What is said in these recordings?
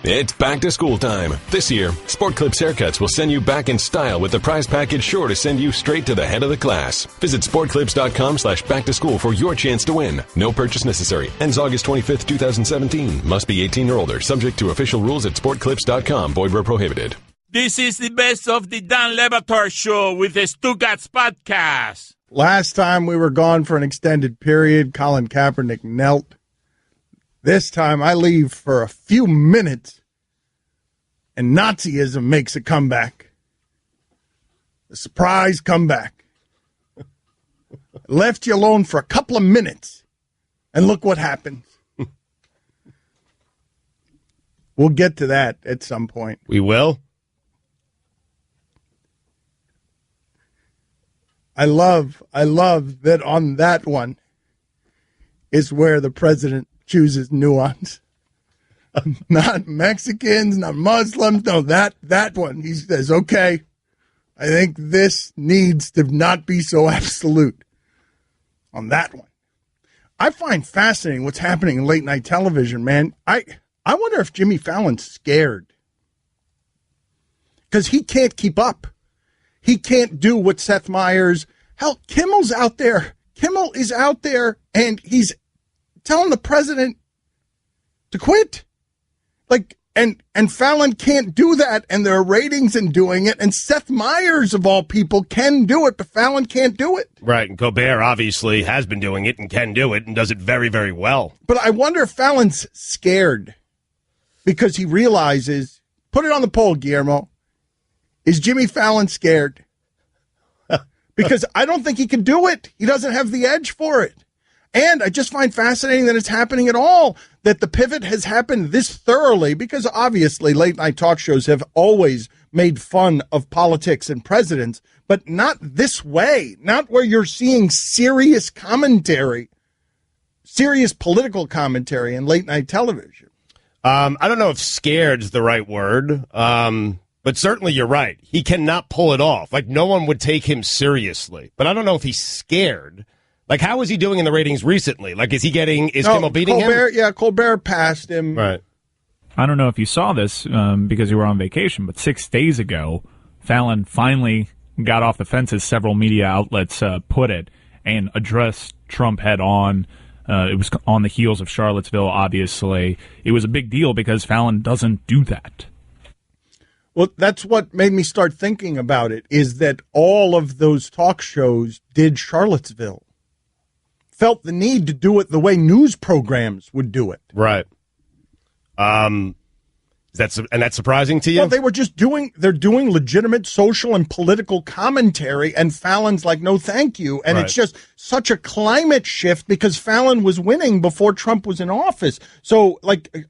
It's back to school time. This year, Sport Clips Haircuts will send you back in style with the prize package sure to send you straight to the head of the class. Visit sportclips.com/back-to-school for your chance to win. No purchase necessary. Ends August 25th, 2017. Must be 18 or older. Subject to official rules at sportclips.com. Void where prohibited. This is the best of the Dan Le Batard Show with the Stugotz podcast. Last time we were gone for an extended period, Colin Kaepernick knelt. This time I leave for a few minutes, and Nazism makes a comeback. A surprise comeback. Left you alone for a couple of minutes, and look what happens. We'll get to that at some point. We will? I love that on that one is where the president chooses nuance. Not Mexicans, not Muslims. No, that one. He says, okay, I think this needs to not be so absolute on that one. I find fascinating what's happening in late night television, man. I wonder if Jimmy Fallon's scared because he can't keep up. He can't do what Seth Meyers. Hell, Kimmel's out there. Kimmel is out there, and he's telling the president to quit. And Fallon can't do that, and there are ratings in doing it, and Seth Meyers, of all people, can do it, but Fallon can't do it. Right, and Colbert obviously has been doing it and can do it and does it very, very well. But I wonder if Fallon's scared because he realizes, put it on the poll, Guillermo, is Jimmy Fallon scared? Because I don't think he can do it. He doesn't have the edge for it. And I just find fascinating that it's happening at all, that the pivot has happened this thoroughly, because obviously late night talk shows have always made fun of politics and presidents, but not this way, not where you're seeing serious commentary, serious political commentary in late night television. I don't know if scared is the right word, but certainly you're right. He cannot pull it off. Like, no one would take him seriously. But I don't know if he's scared. Like, how is he doing in the ratings recently? Like, is Kimmel beating him? Yeah, Colbert passed him. Right. I don't know if you saw this because you were on vacation, but 6 days ago, Fallon finally got off the fence, as several media outlets put it, and addressed Trump head on. It was on the heels of Charlottesville, obviously. It was a big deal because Fallon doesn't do that. Well, that's what made me start thinking about it, is that all of those talk shows did Charlottesville. Felt the need to do it the way news programs would do it. Right. That's surprising to you? Well, they're doing legitimate social and political commentary, and Fallon's like, no, thank you. And It's just such a climate shift because Fallon was winning before Trump was in office. So,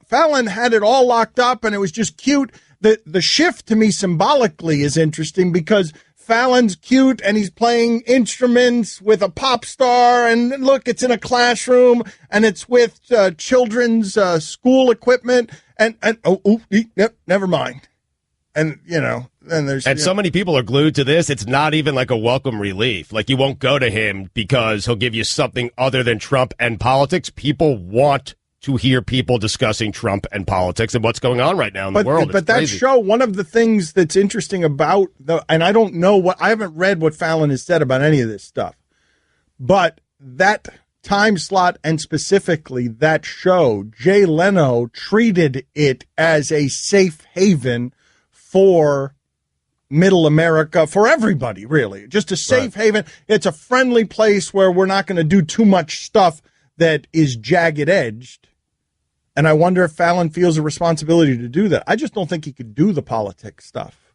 Fallon had it all locked up, and it was just cute. The shift to me symbolically is interesting because Fallon's cute and he's playing instruments with a pop star, and look, it's in a classroom and it's with children's school equipment never mind. And then there's so many people are glued to this. It's not even like a welcome relief. Like, you won't go to him because he'll give you something other than Trump and politics. People want to hear people discussing Trump and politics and what's going on right now in the world. But that show, one of the things that's interesting about and I don't know I haven't read what Fallon has said about any of this stuff, but that time slot and specifically that show, Jay Leno treated it as a safe haven for middle America, for everybody, really. Just a safe haven. It's a friendly place where we're not going to do too much stuff that is jagged-edged. And I wonder if Fallon feels a responsibility to do that. I just don't think he could do the politics stuff.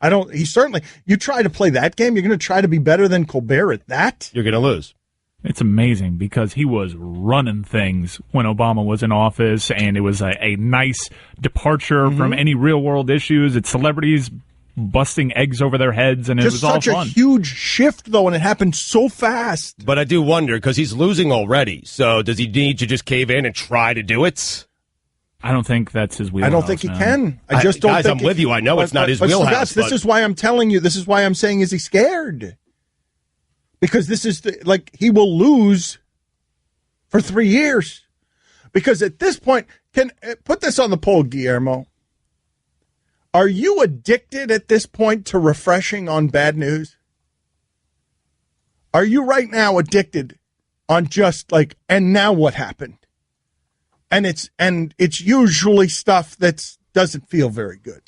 You try to play that game, you're going to try to be better than Colbert at that? You're going to lose. It's amazing because he was running things when Obama was in office, and it was a nice departure from any real-world issues. It's celebrities busting eggs over their heads, and it was all fun. Just such a huge shift, though, and it happened so fast. But I do wonder, because he's losing already, so does he need to just cave in and try to do it? I don't think that's his wheelhouse. I don't think he can. I just don't think. Guys, I'm with you. I know it's not his wheelhouse. This is why I'm telling you. This is why I'm saying, is he scared? Because this is he will lose for 3 years. Because at this point, put this on the poll, Guillermo. Are you addicted at this point to refreshing on bad news? Are you right now addicted on just like, and now what happened? And it's usually stuff that doesn't feel very good.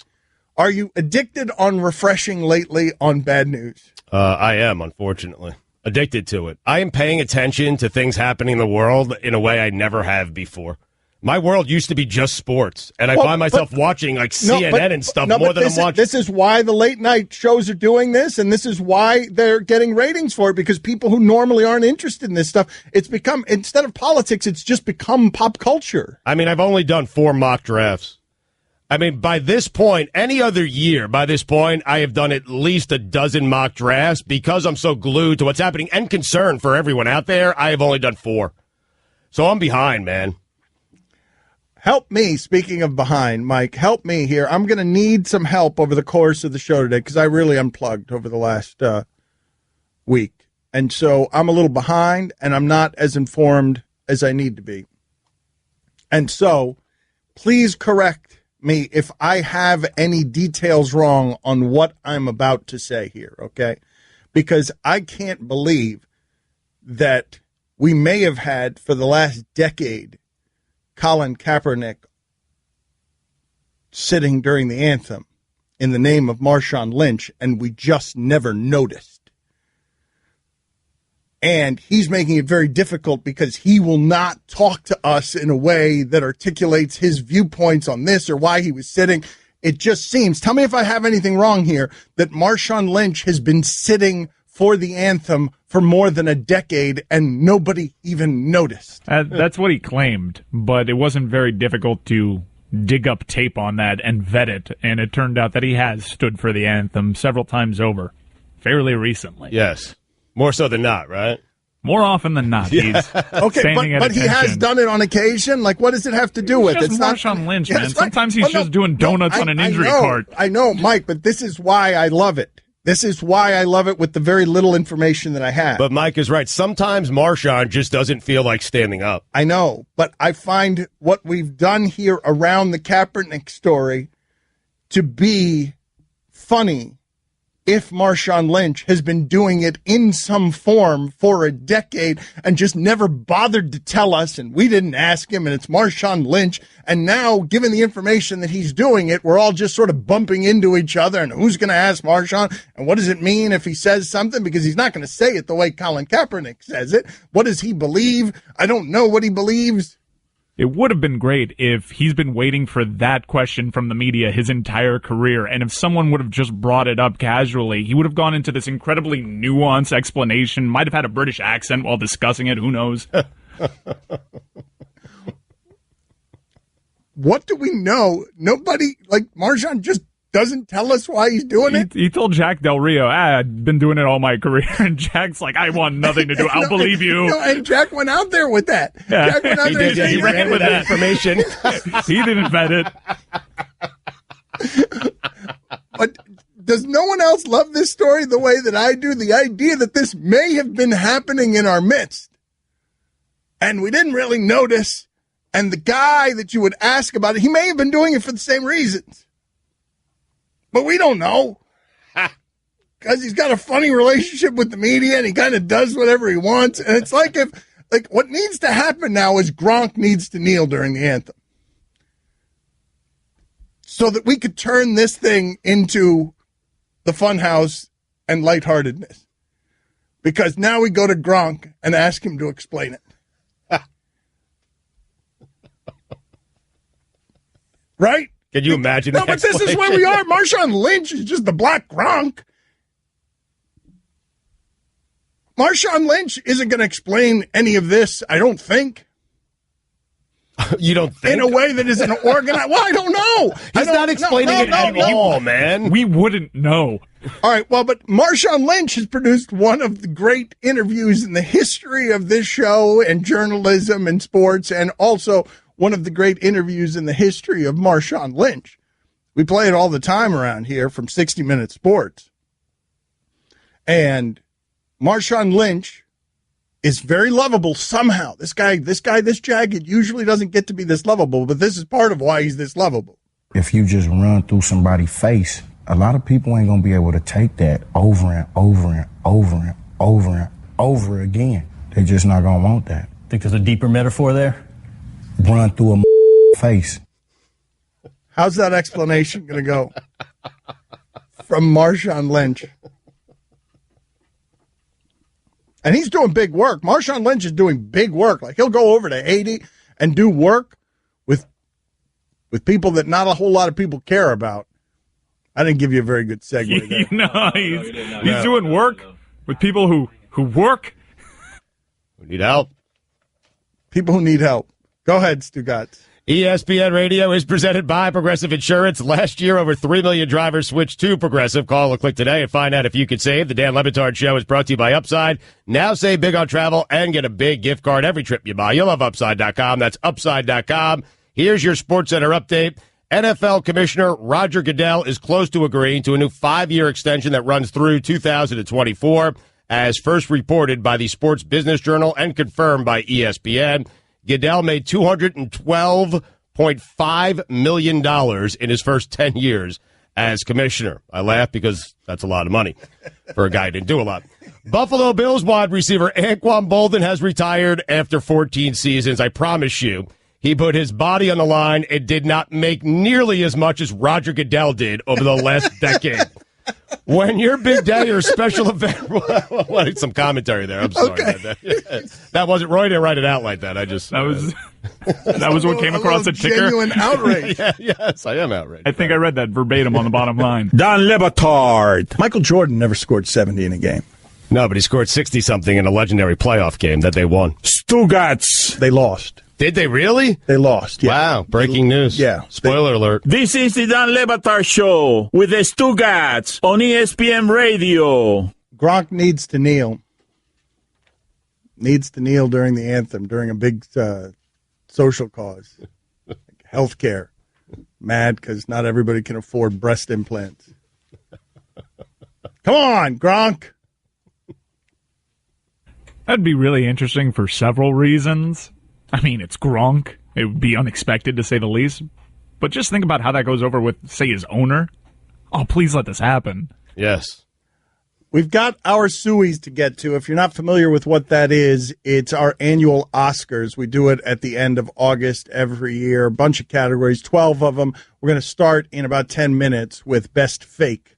Are you addicted on refreshing lately on bad news? I am, unfortunately. Addicted to it. I am paying attention to things happening in the world in a way I never have before. My world used to be just sports, and I find myself watching like CNN and stuff more than I'm watching. This is why the late night shows are doing this, and this is why they're getting ratings for it, because people who normally aren't interested in this stuff, it's become, instead of politics, it's just become pop culture. I mean, I've only done 4 mock drafts. I mean, by this point, any other year, by this point, I have done at least a dozen mock drafts because I'm so glued to what's happening and concerned for everyone out there. I have only done 4. So I'm behind, man. Help me, speaking of behind, Mike, help me here. I'm going to need some help over the course of the show today because I really unplugged over the last week. And so I'm a little behind, and I'm not as informed as I need to be. And so please correct me if I have any details wrong on what I'm about to say here, okay? Because I can't believe that we may have had, for the last decade, Colin Kaepernick sitting during the anthem in the name of Marshawn Lynch, and we just never noticed. And he's making it very difficult because he will not talk to us in a way that articulates his viewpoints on this or why he was sitting. It just seems, tell me if I have anything wrong here, that Marshawn Lynch has been sitting for the anthem for more than a decade, and nobody even noticed. That's what he claimed, but it wasn't very difficult to dig up tape on that and vet it, and it turned out that he has stood for the anthem several times over, fairly recently. Yes. More so than not, right? More often than not. Yeah. He's okay, but he has done it on occasion. Like, what does it have to do with it? It's Marshawn Lynch, man. Sometimes he's just doing donuts on an injury cart. I know, Mike, but this is why I love it. This is why I love it with the very little information that I have. But Mike is right. Sometimes Marshawn just doesn't feel like standing up. I know, but I find what we've done here around the Kaepernick story to be funny if Marshawn Lynch has been doing it in some form for a decade and just never bothered to tell us, and we didn't ask him, and it's Marshawn Lynch. And now, given the information that he's doing it, we're all just sort of bumping into each other, and who's going to ask Marshawn, and what does it mean if he says something? Because he's not going to say it the way Colin Kaepernick says it. What does he believe? I don't know what he believes. It would have been great if he's been waiting for that question from the media his entire career, and if someone would have just brought it up casually, he would have gone into this incredibly nuanced explanation, might have had a British accent while discussing it, who knows? What do we know? Nobody, like Marshawn just doesn't tell us why he's doing it. He told Jack Del Rio, I've been doing it all my career. And Jack's like, I want nothing to do. I'll believe you. And Jack went out there with that. Yeah. Jack went out there and he ran with that information. He didn't vet it. But does no one else love this story the way that I do? The idea that this may have been happening in our midst, and we didn't really notice. And the guy that you would ask about it, he may have been doing it for the same reasons. But we don't know, because he's got a funny relationship with the media, and he kind of does whatever he wants. And it's like what needs to happen now is Gronk needs to kneel during the anthem, so that we could turn this thing into the funhouse and lightheartedness. Because now we go to Gronk and ask him to explain it. Right? Can you imagine that? No, but this is where we are. Marshawn Lynch is just the black Gronk. Marshawn Lynch isn't going to explain any of this, I don't think. You don't think? In a way that isn't organized. Well, I don't know. He's not explaining it at all, man. We wouldn't know. All right, well, but Marshawn Lynch has produced one of the great interviews in the history of this show and journalism and sports, and also one of the great interviews in the history of Marshawn Lynch. We play it all the time around here from 60 Minute Sports. And Marshawn Lynch is very lovable somehow. This jagged usually doesn't get to be this lovable, but this is part of why he's this lovable. if you just run through somebody's face, a lot of people ain't going to be able to take that over and over and over and over and over again. They're just not going to want that. Think there's a deeper metaphor there? Run through a face. How's that explanation going to go? From Marshawn Lynch. And he's doing big work. Marshawn Lynch is doing big work. Like, he'll go over to Haiti and do work with people that not a whole lot of people care about. I didn't give you a very good segue there. He's doing work with people who work. Who need help. People who need help. Go ahead, Stugotz. ESPN Radio is presented by Progressive Insurance. Last year, over 3 million drivers switched to Progressive. Call or click today and find out if you could save. The Dan Le Batard Show is brought to you by Upside. Now save big on travel and get a big gift card every trip you buy. You'll love Upside.com. That's Upside.com. Here's your SportsCenter update. NFL Commissioner Roger Goodell is close to agreeing to a new 5-year extension that runs through 2024, as first reported by the Sports Business Journal and confirmed by ESPN. Goodell made $212.5 million in his first 10 years as commissioner. I laugh because that's a lot of money for a guy who didn't do a lot. Buffalo Bills wide receiver Anquan Boldin has retired after 14 seasons. I promise you, he put his body on the line and did not make nearly as much as Roger Goodell did over the last decade. When your big day or special event, wanted some commentary there. I'm sorry about that. That wasn't Roy. Didn't write it out like that. That was what came across the ticker. Genuine outrage. Yes, I am outraged. I think I read that verbatim on the bottom line. Dan Le Batard. Michael Jordan never scored 70 in a game. No, but he scored 60-something in a legendary playoff game that they won. Stugotz. They lost. Did they really? They lost. Yeah. Wow, breaking news. Yeah. Spoiler alert. This is the Dan Le Batard Show with the Stugotz on ESPN Radio. Gronk needs to kneel. Needs to kneel during the anthem, during a big social cause. Like healthcare. Mad because not everybody can afford breast implants. Come on, Gronk. That'd be really interesting for several reasons. I mean, it's Gronk. It would be unexpected, to say the least. But just think about how that goes over with, say, his owner. Oh, please let this happen. Yes. We've got our Sueys to get to. If you're not familiar with what that is, it's our annual Oscars. We do it at the end of August every year. A bunch of categories, 12 of them. We're going to start in about 10 minutes with Best Fake.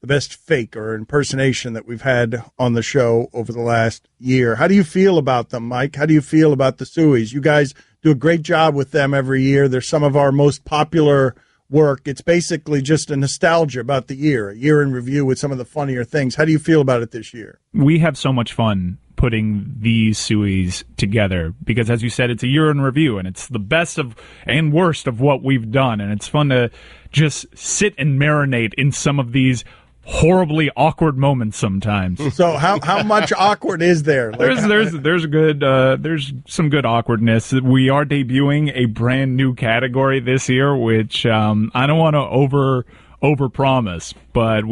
The best fake or impersonation that we've had on the show over the last year. How do you feel about them, Mike? How do you feel about the Sueys? You guys do a great job with them every year. They're some of our most popular work. It's basically just a nostalgia about the year, a year in review with some of the funnier things. How do you feel about it this year? We have so much fun putting these Sueys together because, as you said, it's a year in review, and it's the best of and worst of what we've done, and it's fun to just sit and marinate in some of these horribly awkward moments sometimes. So how much awkward is there? Like, there's some good awkwardness. We are debuting a brand new category this year, which I don't want to overpromise, but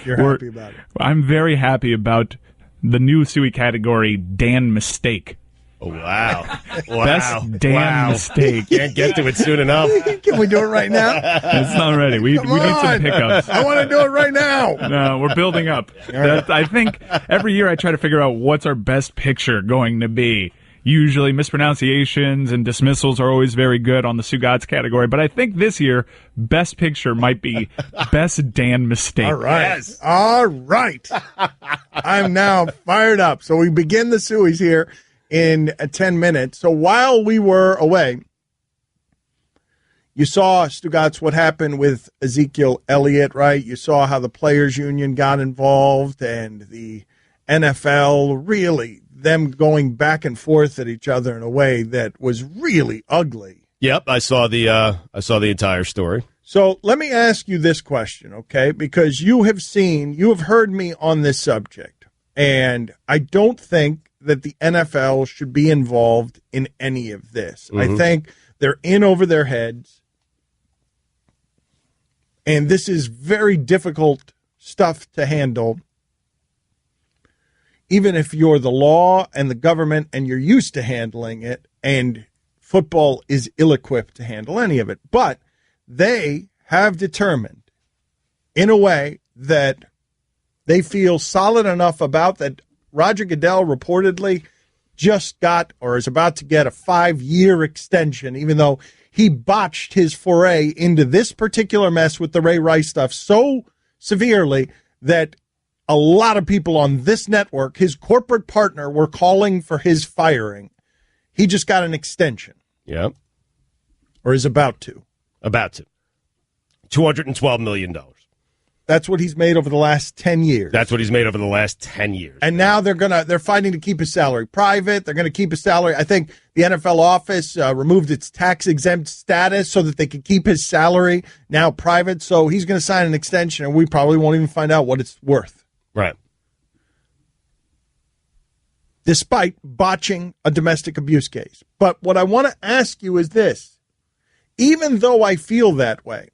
You're happy about it. I'm very happy about the new Suey category, Dan Mistake. Oh, wow. Best Dan Mistake. Can't get to it soon enough. Can we do it right now? It's not ready. We need some pickups. I want to do it right now. No, we're building up. I think every year I try to figure out what's our best picture going to be. Usually mispronunciations and dismissals are always very good on the Stugotz category, but I think this year, best picture might be Best Dan Mistake. All right. Yes. All right. I'm now fired up. So we begin the Sueys here in 10 minutes. So while we were away, you saw, Stugotz, what happened with Ezekiel Elliott, right? You saw how the Players Union got involved and the NFL, really, them going back and forth at each other in a way that was really ugly. Yep, I saw the entire story. So let me ask you this question, okay? Because you have heard me on this subject, and I don't think that the NFL should be involved in any of this. I think they're in over their heads, and this is very difficult stuff to handle, even if you're the law and the government and you're used to handling it, and football is ill-equipped to handle any of it. But they have determined in a way that they feel solid enough about that Roger Goodell reportedly just got or is about to get a 5-year extension, even though he botched his foray into this particular mess with the Ray Rice stuff so severely that a lot of people on this network, his corporate partner, were calling for his firing. He just got an extension. Yep. Or is about to. About to. $212 million. That's what he's made over the last 10 years. That's what he's made over the last 10 years. And now they're fighting to keep his salary private. They're going to keep his salary. I think the NFL office removed its tax-exempt status so that they could keep his salary now private. So he's going to sign an extension, and we probably won't even find out what it's worth. Right. Despite botching a domestic abuse case. But what I want to ask you is this. Even though I feel that way,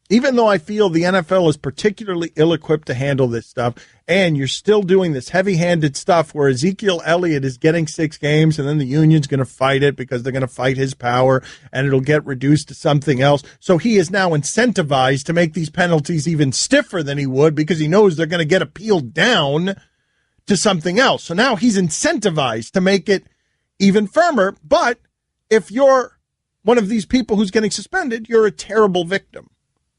even though I feel the NFL is particularly ill-equipped to handle this stuff, and you're still doing this heavy-handed stuff where Ezekiel Elliott is getting 6 games and then the union's going to fight it because they're going to fight his power and it'll get reduced to something else. So he is now incentivized to make these penalties even stiffer than he would because he knows they're going to get appealed down to something else. So now he's incentivized to make it even firmer. But if you're one of these people who's getting suspended, you're a terrible victim.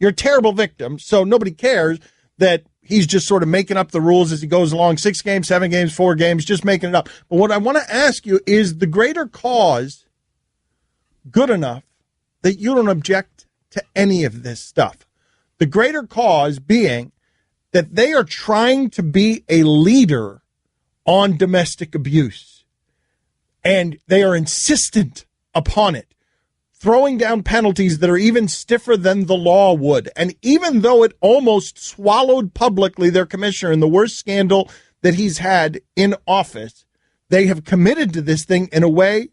You're a terrible victim, so nobody cares that he's just sort of making up the rules as he goes along. 6 games, 7 games, 4 games, just making it up. But what I want to ask you is the greater cause good enough that you don't object to any of this stuff? The greater cause being that they are trying to be a leader on domestic abuse, and they are insistent upon it, throwing down penalties that are even stiffer than the law would. And even though it almost swallowed publicly their commissioner in the worst scandal that he's had in office, they have committed to this thing in a way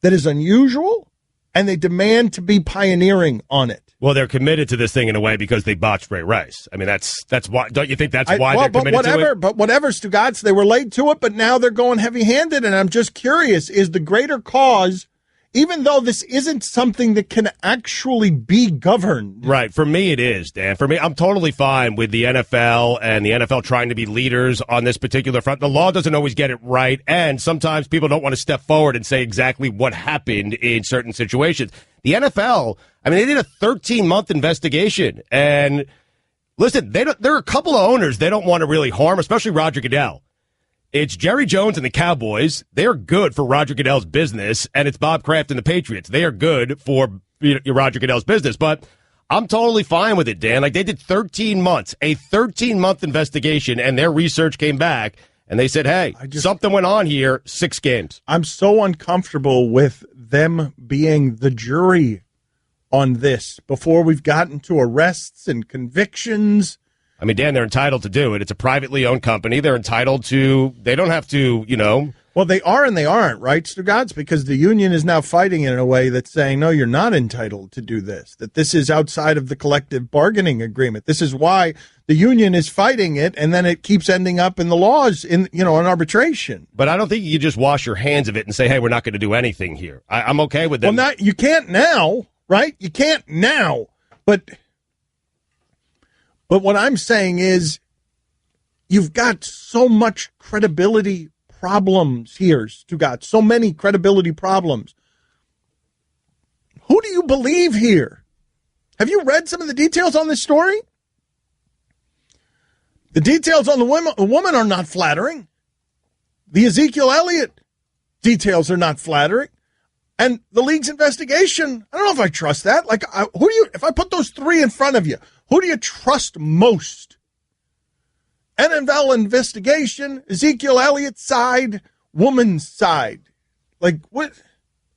that is unusual, and they demand to be pioneering on it. Well, they're committed to this thing in a way because they botched Ray Rice. I mean, that's why. Don't you think that's why they're committed to it? But whatever, Stugotz, they were late to it, but now they're going heavy-handed, and I'm just curious, is the greater cause, even though this isn't something that can actually be governed? Right. For me, it is, Dan. For me, I'm totally fine with the NFL and the NFL trying to be leaders on this particular front. The law doesn't always get it right, and sometimes people don't want to step forward and say exactly what happened in certain situations. The NFL, I mean, they did a 13-month investigation, and listen, there are a couple of owners they don't want to really harm, especially Roger Goodell. It's Jerry Jones and the Cowboys. They're good for Roger Goodell's business, and it's Bob Kraft and the Patriots. They are good for Roger Goodell's business, but I'm totally fine with it, Dan. Like, they did 13 months, a 13-month investigation, and their research came back, and they said, hey, something went on here, 6 games. I'm so uncomfortable with them being the jury on this before we've gotten to arrests and convictions. I mean, Dan, they're entitled to do it. It's a privately owned company. They're entitled to, they don't have to, Well, they are and they aren't, right, Stugotz? Because the union is now fighting in a way that's saying, no, you're not entitled to do this, that this is outside of the collective bargaining agreement. This is why the union is fighting it, and then it keeps ending up in the laws, in arbitration. But I don't think you just wash your hands of it and say, hey, we're not going to do anything here. I'm okay with that. Well, you can't now, right? You can't now. But what I'm saying is you've got so much credibility problems here, Stugotz. So many credibility problems. Who do you believe here? Have you read some of the details on this story? The details on the woman are not flattering. The Ezekiel Elliott details are not flattering. And the league's investigation, I don't know if I trust that. Like, if I put those 3 in front of you, who do you trust most? NFL investigation, Ezekiel Elliott's side, woman's side. Like, what?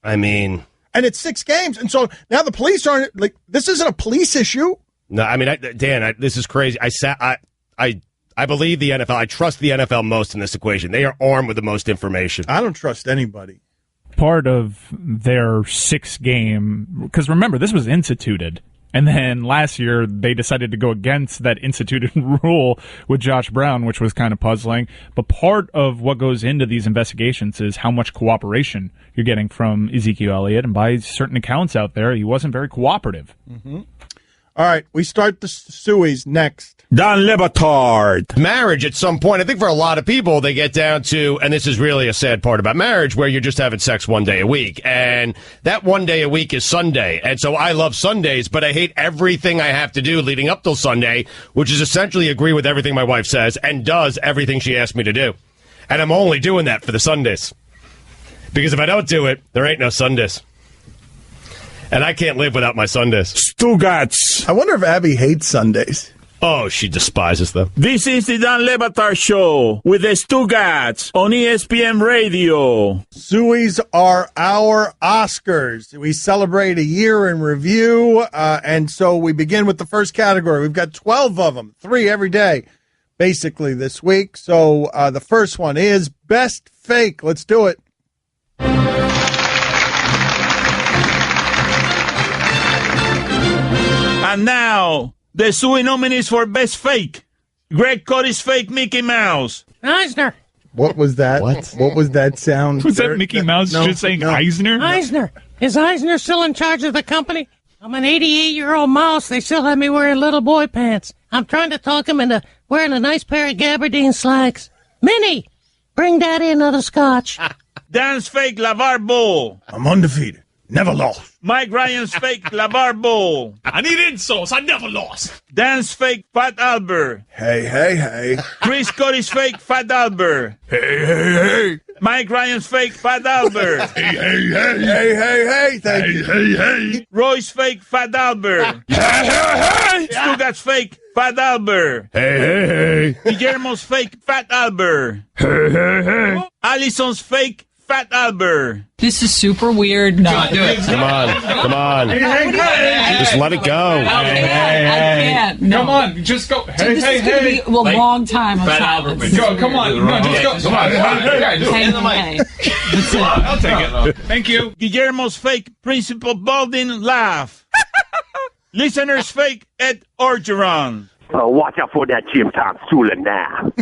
I mean. And it's 6 games. And so now the police aren't, like, this isn't a police issue. No, I mean, Dan, this is crazy. I believe the NFL. I trust the NFL most in this equation. They are armed with the most information. I don't trust anybody. Part of their 6-game, because remember, this was instituted And then last year, they decided to go against that instituted rule with Josh Brown, which was kind of puzzling. But part of what goes into these investigations is how much cooperation you're getting from Ezekiel Elliott. And by certain accounts out there, he wasn't very cooperative. Mm-hmm. All right, we start the Sueys next. Dan Le Batard. Marriage at some point, I think for a lot of people, they get down to, and this is really a sad part about marriage, where you're just having sex one day a week. And that one day a week is Sunday. And so I love Sundays, but I hate everything I have to do leading up till Sunday, which is essentially agree with everything my wife says and does everything she asks me to do. And I'm only doing that for the Sundays. Because if I don't do it, there ain't no Sundays. And I can't live without my Sundays. Stugotz. I wonder if Abby hates Sundays. Oh, she despises them. This is the Dan Le Batard Show with the Stugotz on ESPN Radio. Sueys are our Oscars. We celebrate a year in review, and so we begin with the first category. We've got 12 of them, 3 every day, basically, this week. So the first one is Best Fake. Let's do it. And now, the Suey nominees for Best Fake. Greg Cody's fake Mickey Mouse. Eisner. What was that? What was that sound? Was that Mickey Mouse just saying Eisner? Eisner. Is Eisner still in charge of the company? I'm an 88-year-old mouse. They still have me wearing little boy pants. I'm trying to talk him into wearing a nice pair of gabardine slacks. Minnie, bring Daddy another scotch. Dan's fake LaVar Ball. I'm undefeated. Never lost. Mike Ryan's fake LaVar Ball. I need insults. I never lost. Dan's fake Fat Albert. Hey, hey, hey. Chris Cody's fake Fat Albert. Hey, hey, hey. Mike Ryan's fake Fat Albert. Hey, hey, hey. Hey, hey, hey. Thank you. Hey, hey. Roy's fake Fat Albert. Hey, hey, hey. Stugat's fake Fat Albert. Hey, hey, hey. Guillermo's fake Fat Albert. Hey, hey, hey. Allison's fake Fat Albert. This is super weird. No, do it. Come on. Just let it go. I can't. No. Come on, just go. Hey, This is going to be a long time of silence. Go, come on. No, just go. Come on. Hey. That's it. I'll take it. Thank you. Guillermo's fake Principal Balding laugh. Listener's fake Ed Orgeron. Watch out for that Jim Tom Sula now.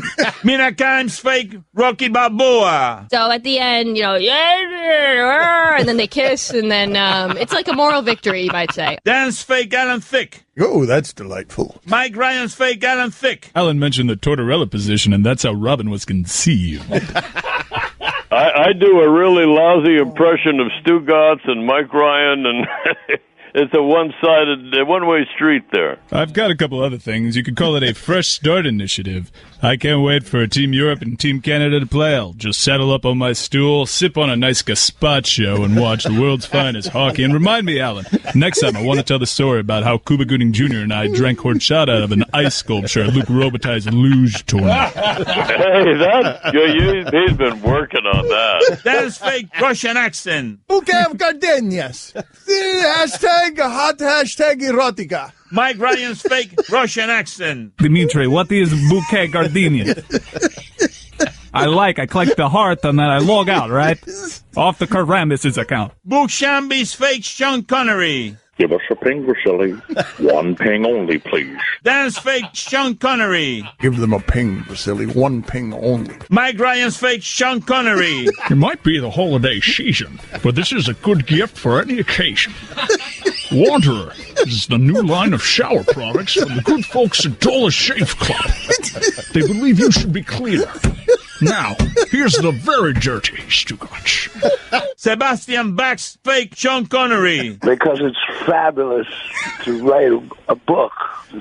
Mina Kimes' fake Rocky Balboa. So at the end, and then they kiss, and then it's like a moral victory, you might say. Dan's fake Alan Thicke. Oh, that's delightful. Mike Ryan's fake Alan Thicke. Alan mentioned the Tortorella position, and that's how Robin was conceived. I do a really lousy impression of Stugotz and Mike Ryan, and it's a one-way street there. I've got a couple other things. You could call it a fresh start initiative. I can't wait for Team Europe and Team Canada to play. I'll just settle up on my stool, sip on a nice gazpacho, and watch the world's finest hockey. And remind me, Alan, next time I want to tell the story about how Cuba Gooding Jr. and I drank horchata out of an ice sculpture at Luke Robitaille's luge tournament. Hey, he's been working on that. Dan's fake Russian accent. Bouquet of gardenias. Hashtag hot hashtag erotica. Mike Ryan's fake Russian accent. Dimitri, what is bouquet gardenia? I collect the heart and then I log out, right? Off the Karamis' account. Book Shamby's fake Sean Connery. Give us a ping, Vasily. One ping only, please. Dan's fake Sean Connery. Give them a ping, Vasily. One ping only. Mike Ryan's fake Sean Connery. It might be the holiday season, but this is a good gift for any occasion. Wanderer is the new line of shower products from the good folks at Dollar Shave Club. They believe you should be cleaner. Now, here's the very dirty Stugotz. Sebastian Bach's fake Sean Connery. Because it's fabulous to write a book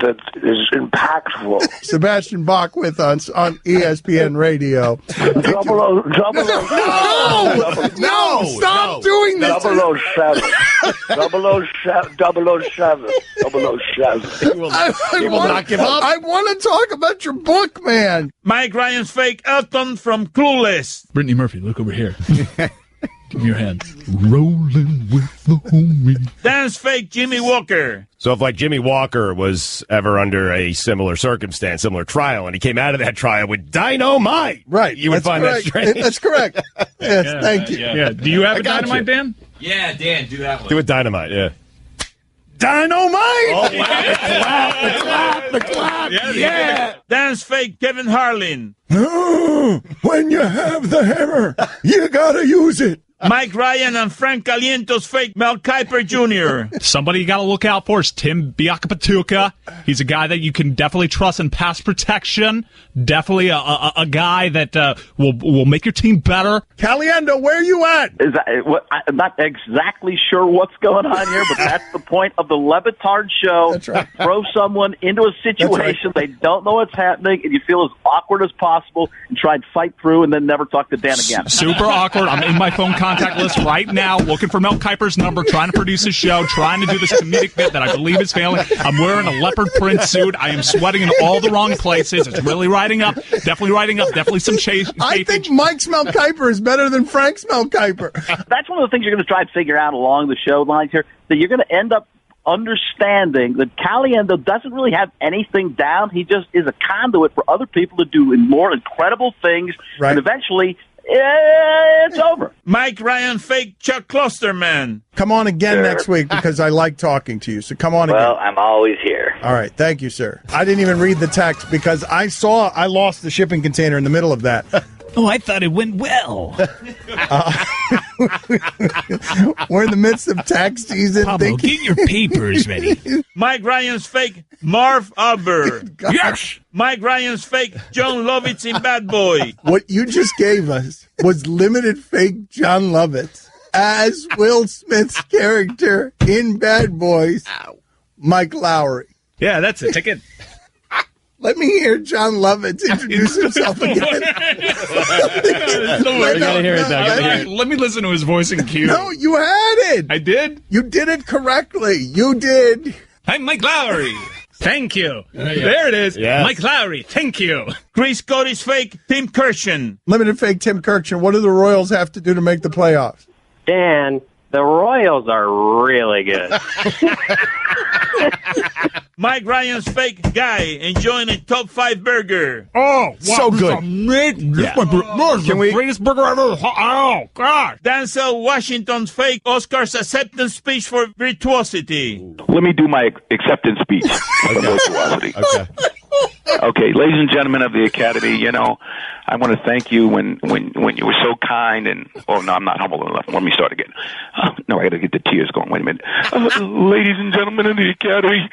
that is impactful. Sebastian Bach with us on ESPN Radio. No! Stop doing this! 007. 007. He will not give up. I want to talk about your book, man. Mike Ryan's fake Elton from Clueless. Brittany Murphy, look over here. Give me your hand. Rolling with the homie. Dan's fake Jimmy Walker. So if, like, Jimmy Walker was ever under a similar circumstance, similar trial, and he came out of that trial with dynamite, right? You would find that strange. That's correct. Yes, thank you. Yeah. Do you have a dynamite, Dan? Yeah, Dan, do that one. Do it dynamite, yeah. Dynamite! Oh, The clap. Yeah. Dan's fake Kevin Harlan. When you have the hammer, you gotta use it. Mike Ryan and Frank Caliento's fake Mel Kiper Jr. Somebody you got to look out for is Tim Biakapatuka. He's a guy that you can definitely trust in pass protection. Definitely a guy that will make your team better. Caliendo, where you at? I'm not exactly sure what's going on here, but that's the point of the Le Batard show. That's right. Throw someone into a situation they don't know what's happening, and you feel as awkward as possible, and try and fight through, and then never talk to Dan again. Super awkward. I'm in my phone contact list right now, looking for Mel Kiper's number, trying to produce a show, trying to do this comedic bit that I believe is failing. I'm wearing a leopard print suit. I am sweating in all the wrong places. It's really riding up. Definitely some chase. I think Mike's Mel Kiper is better than Frank's Mel Kiper. That's one of the things you're going to try and figure out along the show lines here, that you're going to end up understanding that Caliendo doesn't really have anything down. He just is a conduit for other people to do more incredible things, and eventually it's over. Mike Ryan fake Chuck Klosterman. Come on again Sir. next week because I like talking to you. So come on Well, again. I'm always here. All right. Thank you, sir. I didn't even read the text because I lost the shipping container in the middle of that. Oh, I thought it went well. We're in the midst of tax season. Pablo, get your papers ready. Mike Ryan's fake Marv Albert. Yes. Mike Ryan's fake John Lovitz in Bad Boy. What you just gave us was limited fake John Lovitz as Will Smith's character in Bad Boys, Mike Lowry. Yeah, that's a ticket. Let me hear John Lovitz introduce himself again. Let me listen to his voice in cue. No, you had it. I did? You did it correctly. You did. I'm Mike Lowry. Thank you. There it is. Yes. Mike Lowry. Thank you. Chris Cody's fake Tim Kirshen. Limited fake Tim Kirchin. What do the Royals have to do to make the playoffs? Dan, the Royals are really good. Mike Ryan's fake Guy enjoying a top 5 burger. Oh, wow. So good. Can we? Greatest burger ever. Oh, God. Denzel Washington's fake Oscar's acceptance speech for virtuosity. Let me do my acceptance speech of virtuosity. Okay, ladies and gentlemen of the Academy, you know, I want to thank you when you were so kind and, oh, no, I'm not humble enough. Let me start again. No, I got to get the tears going. Wait a minute. Ladies and gentlemen of the Academy,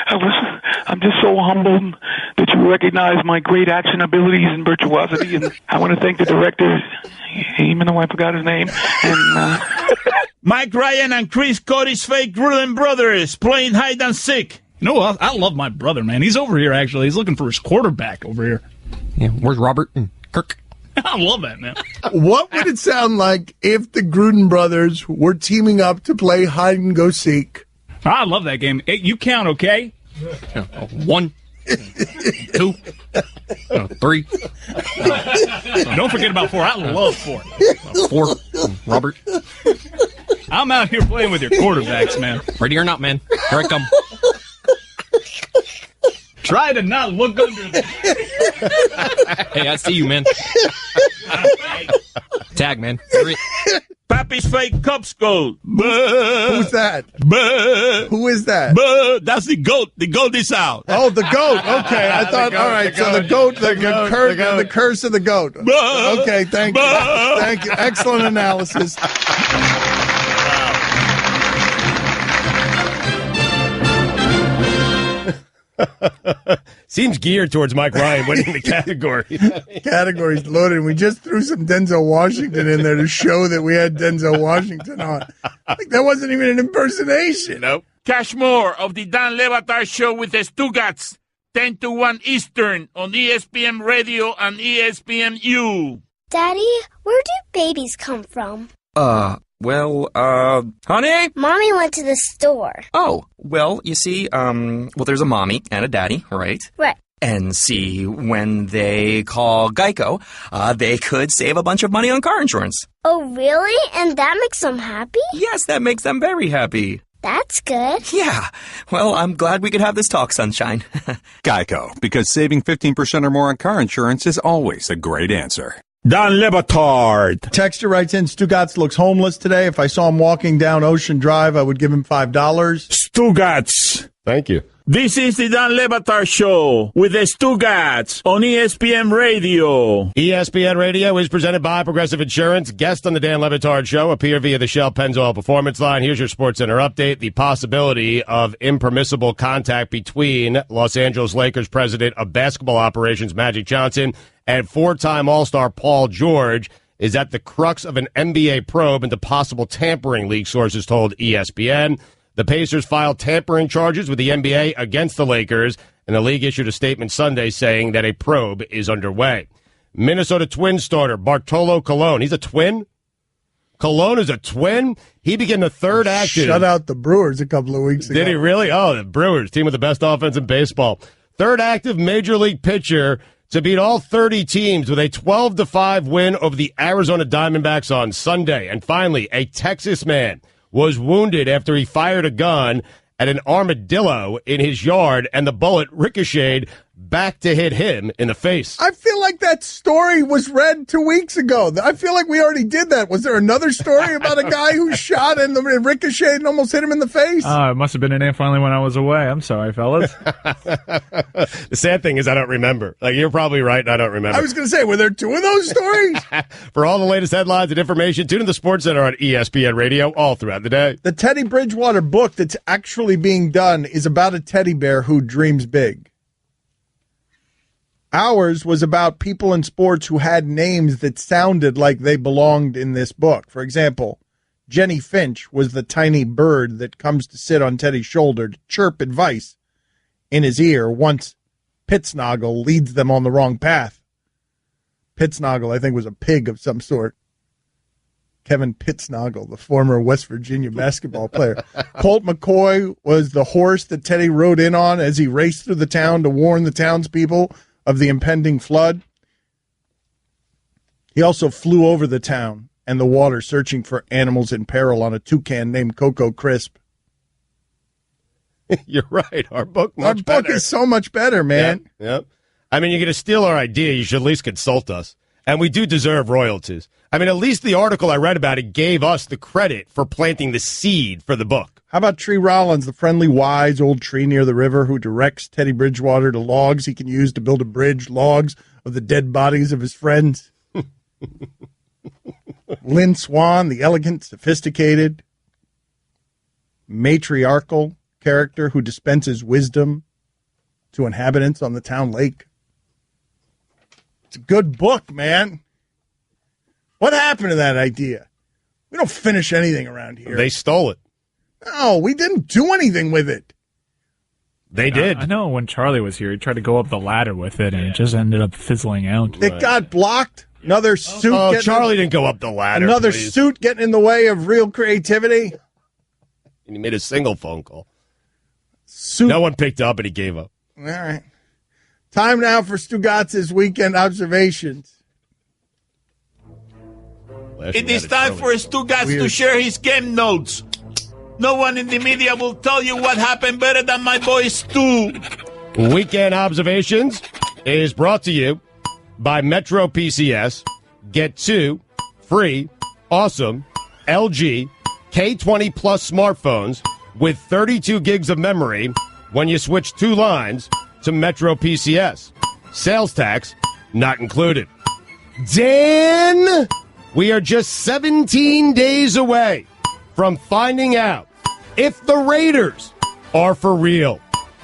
I'm just so humbled that you recognize my great action abilities and virtuosity, and I want to thank the director, even though I forgot his name, and Mike Ryan and Chris Cody's fake Gruden brothers playing hide and seek. You know what? I love my brother, man. He's over here, actually. He's looking for his quarterback over here. Yeah, where's Robert and Kirk? I love that, man. What would it sound like if the Gruden brothers were teaming up to play hide and go seek? I love that game. Hey, you count, okay? 1, 2, 3. Don't forget about 4. I love 4. 4. Robert. I'm out here playing with your quarterbacks, man. Ready or not, man. Here I come. Try to not look under the... Hey, I see you, man. Tag, man. Pappy's fake Cubs goat. Who's that? Who is that? That's the goat. The goat is out. Oh, the goat. Okay, I thought. All right, so the goat, the curse of the goat. Okay, thank you. Thank you. Excellent analysis. Seems geared towards Mike Ryan winning the category. Category's loaded. We just threw some Denzel Washington in there to show that we had Denzel Washington on. Like that wasn't even an impersonation. Nope. Cash more of the Dan Le Batard Show with the Stugotz, 10 to 1 Eastern on ESPN Radio and ESPNU. Daddy, where do babies come from? Honey? Mommy went to the store. Oh, well, you see, there's a mommy and a daddy, right? Right. And see, when they call Geico, they could save a bunch of money on car insurance. Oh, really? And that makes them happy? Yes, that makes them very happy. That's good. Yeah. Well, I'm glad we could have this talk, Sunshine. Geico, because saving 15% or more on car insurance is always a great answer. Don Le Batard. Texter writes in, Stugotz looks homeless today. If I saw him walking down Ocean Drive, I would give him $5. Stugotz. Thank you. This is the Don Le Batard Show with the Stugotz on ESPN Radio. ESPN Radio is presented by Progressive Insurance. Guest on the Dan Le Batard Show appear via the Shell Pennzoil Performance Line. Here's your SportsCenter update. The possibility of impermissible contact between Los Angeles Lakers president of basketball operations Magic Johnson and four-time All-Star Paul George is at the crux of an NBA probe into possible tampering, league sources told ESPN. The Pacers filed tampering charges with the NBA against the Lakers, and the league issued a statement Sunday saying that a probe is underway. Minnesota Twins starter Bartolo Colon, he's a twin? Colon is a twin? He began the third active. Shut out the Brewers a couple of weeks ago. Did he really? Oh, the Brewers, team with the best offense in baseball. Third active major league pitcher to beat all 30 teams with a 12-5 win over the Arizona Diamondbacks on Sunday. And finally, a Texas man was wounded after he fired a gun at an armadillo in his yard, and the bullet ricocheted back to hit him in the face. I feel like that story was read 2 weeks ago. I feel like we already did that. Was there another story about a guy who shot and ricocheted and almost hit him in the face? It must have been in there finally when I was away. I'm sorry, fellas. The sad thing is I don't remember. Like, you're probably right, and I don't remember. I was going to say, were there two of those stories? For all the latest headlines and information, tune in to the SportsCenter on ESPN Radio all throughout the day. The Teddy Bridgewater book that's actually being done is about a teddy bear who dreams big. Ours was about people in sports who had names that sounded like they belonged in this book. For example, Jenny Finch was the tiny bird that comes to sit on Teddy's shoulder to chirp advice in his ear once Pitsnoggle leads them on the wrong path. Pitsnoggle, I think, was a pig of some sort. Kevin Pitsnoggle, the former West Virginia basketball player. Colt McCoy was the horse that Teddy rode in on as he raced through the town to warn the townspeople of the impending flood. He also flew over the town and the water searching for animals in peril on a toucan named Coco Crisp. You're right. Our book is so much better, man. Yep. I mean, you're going to steal our idea. You should at least consult us. And we do deserve royalties. I mean, at least the article I read about it gave us the credit for planting the seed for the book. How about Tree Rollins, the friendly, wise old tree near the river who directs Teddy Bridgewater to logs he can use to build a bridge, logs of the dead bodies of his friends? Lynn Swan, the elegant, sophisticated, matriarchal character who dispenses wisdom to inhabitants on the town lake. It's a good book, man. What happened to that idea? We don't finish anything around here. They stole it. No, we didn't do anything with it. They did. I know when Charlie was here, he tried to go up the ladder with it, and it just ended up fizzling out. It got blocked. Another suit. Oh, Charlie didn't go up the ladder. Another suit getting in the way of real creativity. And he made a single phone call. Suit. No one picked up, and he gave up. All right. Time now for Stugotz's weekend observations. It is time for Stugotz to share his game notes. No one in the media will tell you what happened better than my boy Stu. Weekend Observations is brought to you by Metro PCS. Get 2 free, awesome LG K20 Plus smartphones with 32 gigs of memory when you switch 2 lines to Metro PCS. Sales tax not included. Dan, we are just 17 days away from finding out if the Raiders are for real.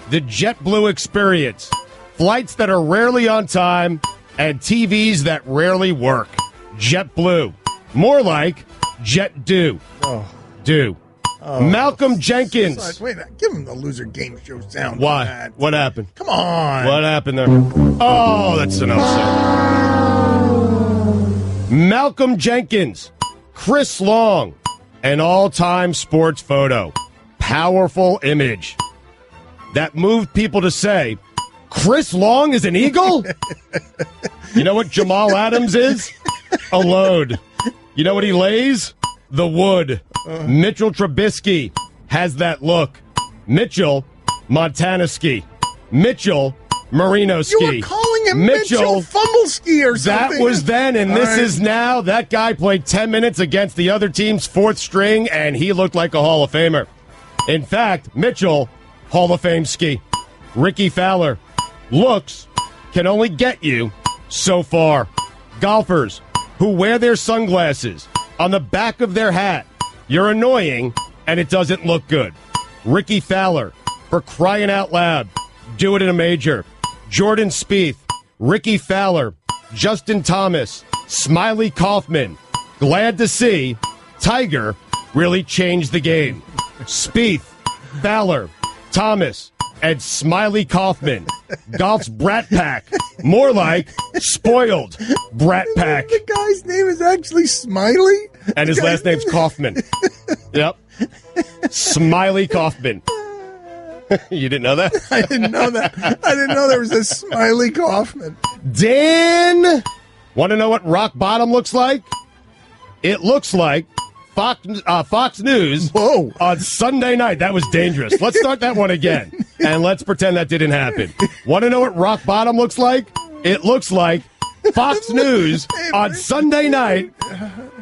The JetBlue experience. Flights that are rarely on time and TVs that rarely work. JetBlue. More like JetDo. Do. Malcolm Jenkins. Wait, give him the loser game show sound. Why? What happened? Come on. What happened there? Oh, that's an upset. Malcolm Jenkins. Chris Long. An all-time sports photo. Powerful image. That moved people to say, Chris Long is an Eagle? You know what Jamal Adams is? A load. You know what he lays? The wood. Mitchell Trubisky has that look. Mitchell, Montana ski. Mitchell, Merino ski. You were calling Mitchell Fumblesky or something. That was then, and this is now. That guy played 10 minutes against the other team's fourth string, and he looked like a Hall of Famer. In fact, Mitchell, Hall of Fame ski. Ricky Fowler, looks can only get you so far. Golfers who wear their sunglasses on the back of their hat, you're annoying, and it doesn't look good. Ricky Fowler, for crying out loud, do it in a major. Jordan Spieth, Ricky Fowler, Justin Thomas, Smiley Kaufman. Glad to see Tiger really changed the game. Spieth, Fowler, Thomas, and Smiley Kaufman. Golf's Brat Pack. More like spoiled Brat Pack. The guy's name is actually Smiley? And his last name's Kaufman. Yep. Smiley Kaufman. You didn't know that? I didn't know that. I didn't know there was a Smiley Kaufman. Dan, want to know what rock bottom looks like? It looks like Fox News on Sunday night. That was dangerous. Let's start that one again, and let's pretend that didn't happen. Want to know what rock bottom looks like? It looks like Fox News on Sunday night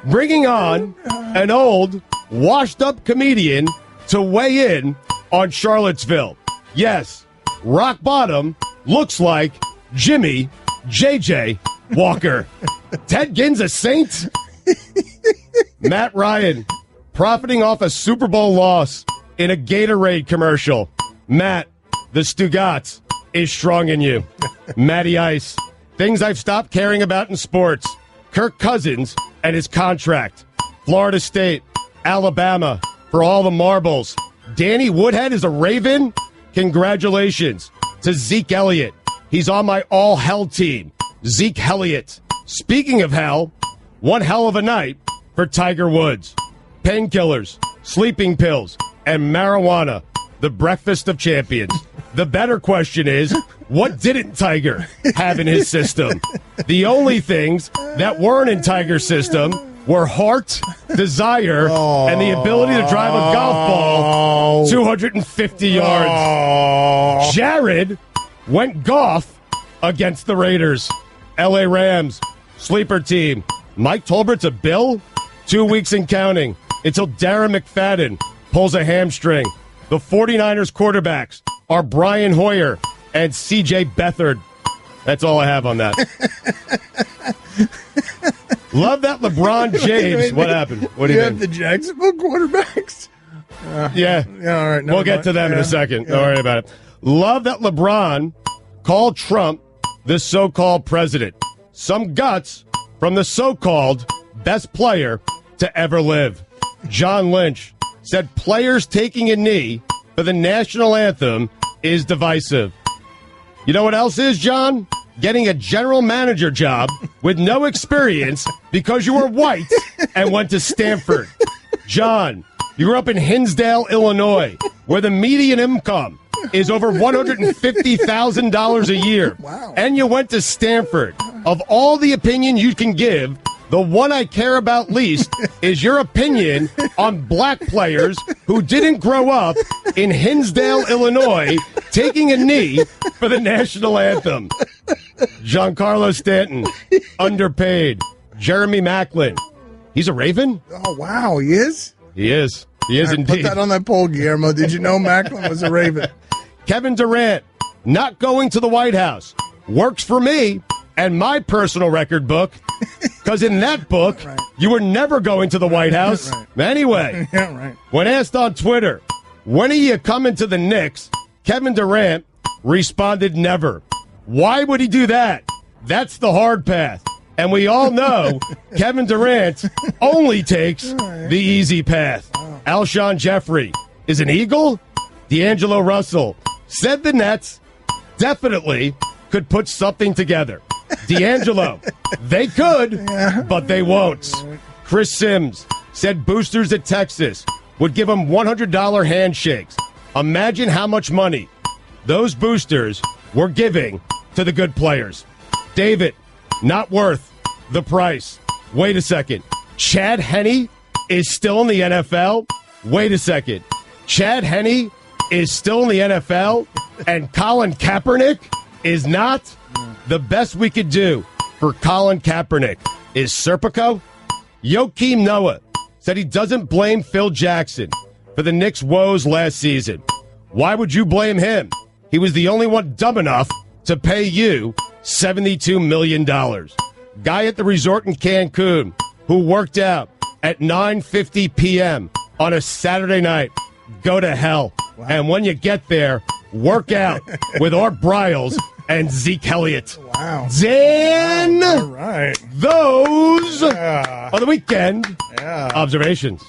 bringing on an old, washed-up comedian to weigh in on Charlottesville. Yes, rock bottom looks like Jimmy J.J. Walker. Ted Ginn's a saint? Matt Ryan, profiting off a Super Bowl loss in a Gatorade commercial. Matt, the Stugotz is strong in you. Matty Ice, things I've stopped caring about in sports. Kirk Cousins and his contract. Florida State, Alabama, for all the marbles. Danny Woodhead is a Raven? Congratulations to Zeke Elliott. He's on my all-hell team. Zeke Elliott. Speaking of hell, one hell of a night for Tiger Woods. Painkillers, sleeping pills, and marijuana. The breakfast of champions. The better question is, what didn't Tiger have in his system? The only things that weren't in Tiger's system were heart, desire, and the ability to drive a golf ball 250 yards. Jared went golf against the Raiders. L.A. Rams, sleeper team. Mike Tolbert's a Bill? 2 weeks and counting until Darren McFadden pulls a hamstring. The 49ers quarterbacks are Brian Hoyer and C.J. Beathard. That's all I have on that. Love that LeBron James. What happened? What do you have mean? The Jacksonville quarterbacks? Yeah. All right. We'll get to them in a second. Don't worry about it. Love that LeBron called Trump the so-called president. Some guts from the so-called best player to ever live. John Lynch said players taking a knee for the national anthem is divisive. You know what else is, John? Getting a general manager job with no experience because you were white and went to Stanford. John, you grew up in Hinsdale, Illinois, where the median income is over $150,000 a year. Wow. And you went to Stanford. Of all the opinion you can give, the one I care about least is your opinion on black players who didn't grow up in Hinsdale, Illinois, taking a knee for the national anthem. Giancarlo Stanton, underpaid. Jeremy Maclin, he's a Raven? Oh, wow, he is? He is. He is indeed. Put that on that poll, Guillermo. Did you know Macklin was a Raven? Kevin Durant, not going to the White House. Works for me and my personal record book, because in that book, you were never going to the White House. Anyway, when asked on Twitter, when are you coming to the Knicks, Kevin Durant responded never. Why would he do that? That's the hard path. And we all know Kevin Durant only takes the easy path. Alshon Jeffrey is an Eagle. D'Angelo Russell said the Nets definitely could put something together. D'Angelo, they could, but they won't. Chris Sims said boosters at Texas would give him $100 handshakes. Imagine how much money those boosters were giving to the good players. David, not worth the price. Wait a second. Chad Henne is still in the NFL? Wait a second. Chad Henne is still in the NFL and Colin Kaepernick is not? the best we could do for Colin Kaepernick is Serpico. Joakim Noah said he doesn't blame Phil Jackson for the Knicks' woes last season. Why would you blame him? He was the only one dumb enough to pay you $72 million. Guy at the resort in Cancun who worked out at 9:50 p.m. on a Saturday night. Go to hell. Wow. And when you get there, work out with Art Briles and Zeke Elliott. Wow. Dan! Wow. All right. Those are the weekend observations.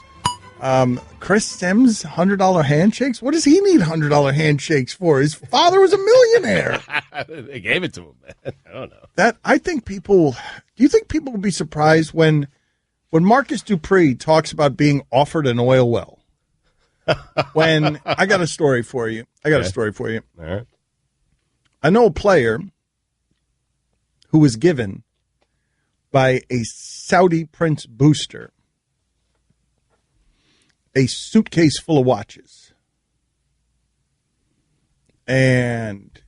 Chris Sims, $100 handshakes? What does he need $100 handshakes for? His father was a millionaire. They gave it to him, man. I don't know. Do you think people will be surprised when Marcus Dupree talks about being offered an oil well? I got a story for you. All right. I know a player who was given by a Saudi prince booster a suitcase full of watches. And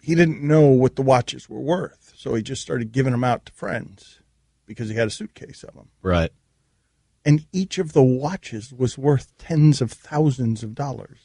he didn't know what the watches were worth, so he just started giving them out to friends because he had a suitcase of them. Right. And each of the watches was worth tens of thousands of dollars.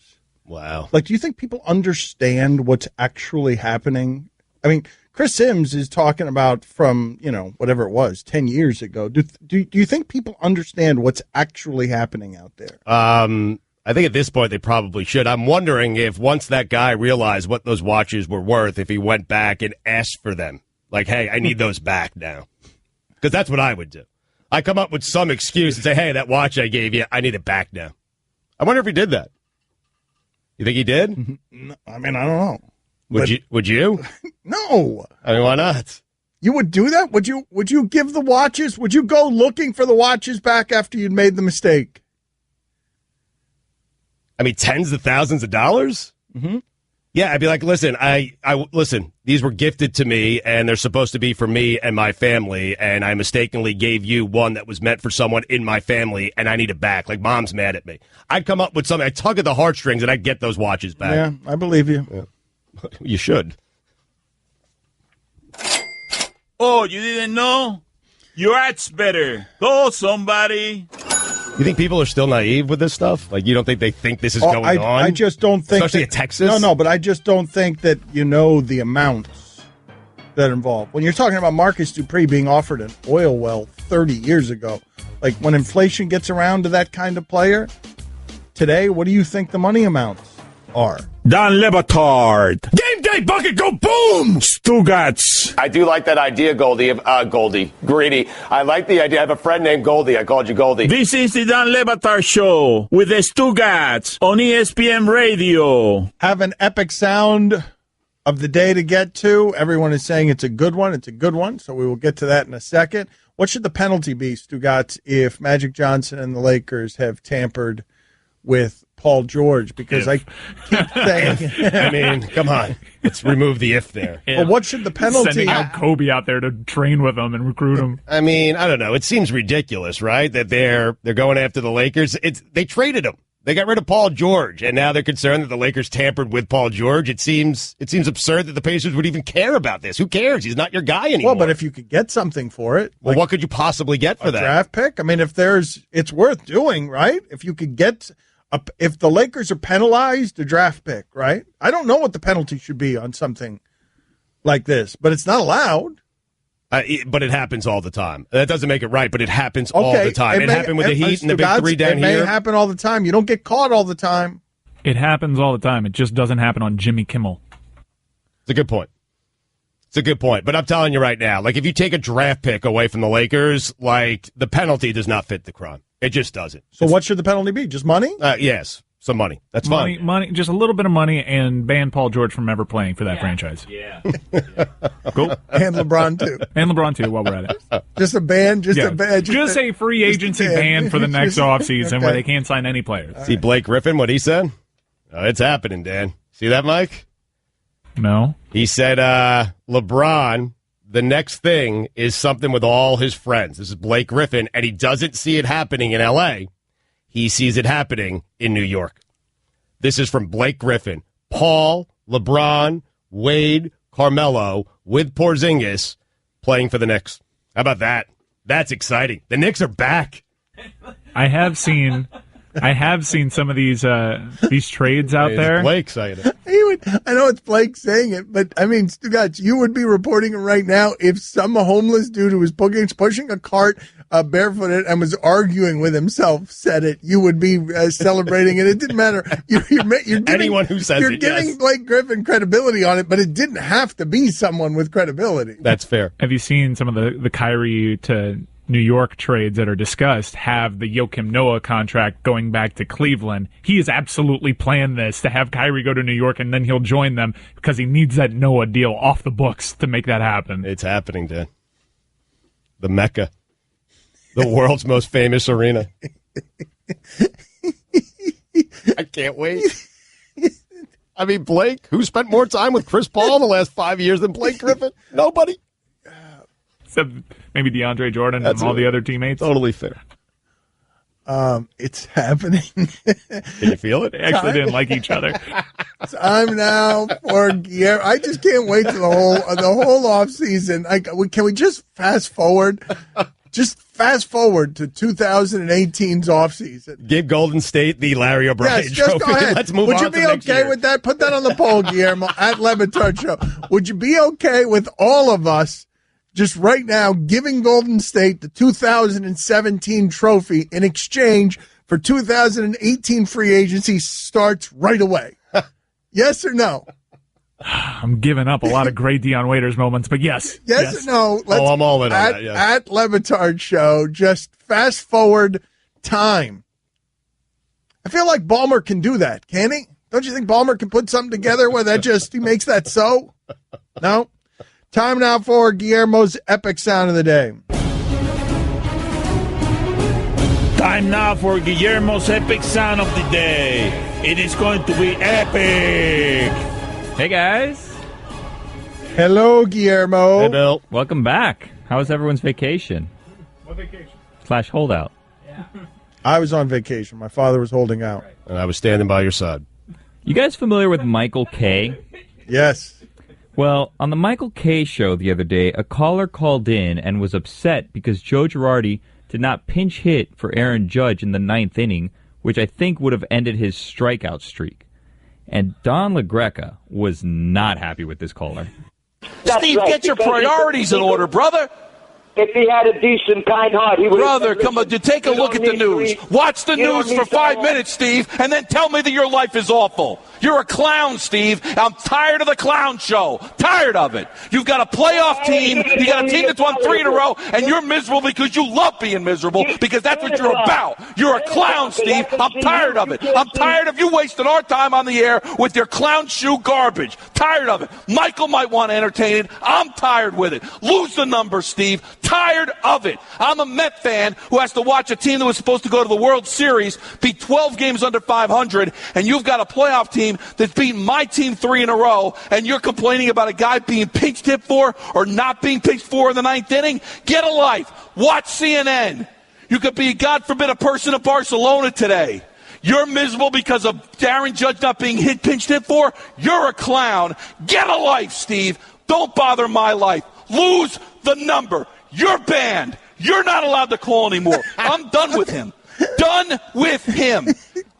Wow. Like, do you think people understand what's actually happening? I mean, Chris Sims is talking about from, whatever it was, 10 years ago. Do you think people understand what's actually happening out there? I think at this point they probably should. I'm wondering if once that guy realized what those watches were worth, if he went back and asked for them. Like, hey, I need those back now. Because that's what I would do. I come up with some excuse and say, hey, that watch I gave you, I need it back now. I wonder if he did that. You think he did? I mean, I don't know. Would you? No. I mean, why not? You would do that? Would you give the watches? Would you go looking for the watches back after you'd made the mistake? I mean, tens of thousands of dollars? Mm-hmm. Yeah, I'd be like, listen, listen, these were gifted to me, and they're supposed to be for me and my family, and I mistakenly gave you one that was meant for someone in my family, and I need it back. Like, Mom's mad at me. I'd come up with something. I'd tug at the heartstrings, and I'd get those watches back. Yeah, I believe you. Yeah. You should. Oh, you didn't know? Your ad's better. Go, somebody. You think people are still naive with this stuff? Like, you don't think they think this is going on? I just don't think. Especially in Texas? No, but I just don't think that you know the amounts that are involved. When you're talking about Marcus Dupree being offered an oil well 30 years ago, like when inflation gets around to that kind of player, today, what do you think the money amounts are? Don Le Batard. Game day bucket, go boom! Stugotz. I do like that idea, Goldie. Greedy. I like the idea. I have a friend named Goldie. I called you Goldie. This is the Don Le Batard Show with the Stugotz on ESPN Radio. Have an epic sound of the day to get to. Everyone is saying it's a good one. It's a good one, so we will get to that in a second. What should the penalty be, Stugotz, if Magic Johnson and the Lakers have tampered with Paul George? Because I keep saying, I mean, come on, let's remove the if there. Well, what should the penalty? Sending out Kobe out there to train with them and recruit him. I mean, I don't know. It seems ridiculous, right? That they're going after the Lakers. They traded him. They got rid of Paul George, and now they're concerned that the Lakers tampered with Paul George. It seems absurd that the Pacers would even care about this. Who cares? He's not your guy anymore. Well, but if you could get something for it, well, what could you possibly get for that? Draft pick? I mean, it's worth doing, right? If you could get. If the Lakers are penalized, a draft pick, right? I don't know what the penalty should be on something like this, but it's not allowed. But it happens all the time. That doesn't make it right, but it happens all the time. It happened with the Heat and the Big Three down here. It may happen all the time. You don't get caught all the time. It happens all the time. It just doesn't happen on Jimmy Kimmel. It's a good point. But I'm telling you right now, like if you take a draft pick away from the Lakers, like the penalty does not fit the crime. It just doesn't. So what should the penalty be? Just money? Yes, some money. That's fine. Money, just a little bit of money, and ban Paul George from ever playing for that franchise. Yeah. Cool. And LeBron too. And LeBron too. While we're at it, just a ban. Just a free agency ban for the next offseason where they can't sign any players. See Blake Griffin, what he said? Oh, it's happening, Dan. See that, Mike? No. He said, LeBron, the next thing is something with all his friends. This is Blake Griffin, and he doesn't see it happening in L.A. He sees it happening in New York. This is from Blake Griffin. Paul, LeBron, Wade, Carmelo with Porzingis playing for the Knicks. How about that? That's exciting. The Knicks are back. I have seen some of these trades out there. Blake saying it. I know it's Blake saying it, but I mean, Stugotz, you would be reporting it right now if some homeless dude who was pushing a cart barefooted and was arguing with himself said it. You would be celebrating it. It didn't matter. You're giving, anyone who says you're it, giving yes. Blake Griffin credibility on it, but it didn't have to be someone with credibility. That's fair. Have you seen some of the Kyrie to New York trades that are discussed have the Joakim Noah contract going back to Cleveland? He has absolutely planned this to have Kyrie go to New York and then he'll join them because he needs that Noah deal off the books to make that happen. It's happening, Dan. The Mecca. The world's most famous arena. I can't wait. I mean, Blake, who spent more time with Chris Paul the last 5 years than Blake Griffin? Nobody. Except maybe DeAndre Jordan and all the other teammates. Totally fair. It's happening. Can you feel it? They actually didn't like each other. Time now for Guillermo. I just can't wait to the whole off season. Can we just fast forward? Just fast forward to 2018's off season. Give Golden State the Larry O'Brien Yes, just trophy. go ahead. Let's move Would on you to be next okay year. with that? Put that on the poll, Guillermo, at Lebatard Show. Would you be okay with all of us just right now giving Golden State the 2017 trophy in exchange for 2018 free agency starts right away? Yes or no? I'm giving up a lot of great Deion Waiters moments, but yes. Yes or no? I'm all in on that, yes. At Lebatard Show, just fast forward time. I feel like Ballmer can do that, can he? Don't you think Ballmer can put something together where he makes that so? No? Time now for Guillermo's epic sound of the day. Time now for Guillermo's epic sound of the day. It is going to be epic. Hey, guys. Hello, Guillermo. Hey, Bill. Welcome back. How was everyone's vacation? What vacation? / holdout. Yeah. I was on vacation. My father was holding out. And I was standing by your side. You guys familiar with Michael Kay? Yes. Well, on the Michael Kay show the other day, a caller called in and was upset because Joe Girardi did not pinch hit for Aaron Judge in the 9th inning, which I think would have ended his strikeout streak. And Don LaGreca was not happy with this caller. Steve, get your priorities in order, brother. If he had a decent, kind heart, he would. Brother, come on, take a look at the news. Watch the news for 5 minutes, Steve, and then tell me that your life is awful. You're a clown, Steve. I'm tired of the clown show. Tired of it. You've got a playoff team. You got a team that's won 3 in a row, and you're miserable because you love being miserable because that's what you're about. You're a clown, Steve. I'm tired of it. I'm tired of you wasting our time on the air with your clown shoe garbage. Tired of it. Michael might want to entertain it. I'm tired with it. Lose the number, Steve. Tired of it. I'm a Met fan who has to watch a team that was supposed to go to the World Series be 12 games under 500, and you've got a playoff team that's beaten my team 3 in a row, and you're complaining about a guy being pinched hit for or not being pinched for in the 9th inning? Get a life. Watch CNN. You could be, God forbid, a person in Barcelona today. You're miserable because of Aaron Judge not being pinched hit for? You're a clown. Get a life, Steve. Don't bother my life. Lose the number. You're banned. You're not allowed to call anymore. I'm done with him. Done with him.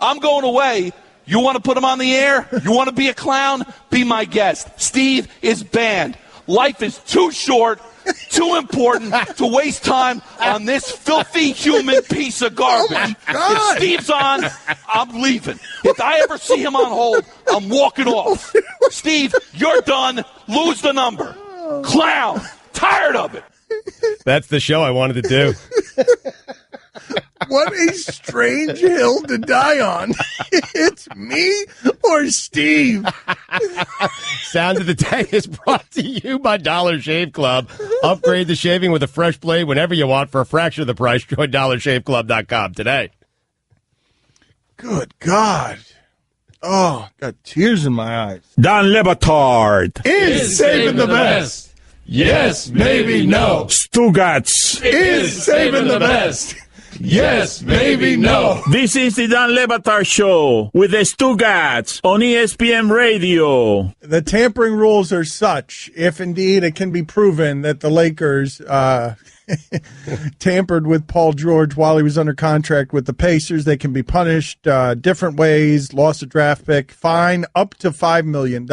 I'm going away. You want to put him on the air? You want to be a clown? Be my guest. Steve is banned. Life is too short, too important to waste time on this filthy human piece of garbage. If Steve's on, I'm leaving. If I ever see him on hold, I'm walking off. Steve, you're done. Lose the number. Clown. Tired of it. That's the show I wanted to do. What a strange hill to die on. It's me or Steve. Sound of the Day is brought to you by Dollar Shave Club. Upgrade the shaving with a fresh blade whenever you want for a fraction of the price. Join DollarShaveClub.com today. Good God. Oh, got tears in my eyes. Don Lebatard is saving the best. Yes, maybe, no. Stugotz is saving the best. Yes, maybe no. This is the Dan Le Batard Show with the Stugotz on ESPN Radio. The tampering rules are such, if indeed it can be proven that the Lakers tampered with Paul George while he was under contract with the Pacers, they can be punished different ways, loss of draft pick, fine up to $5 million,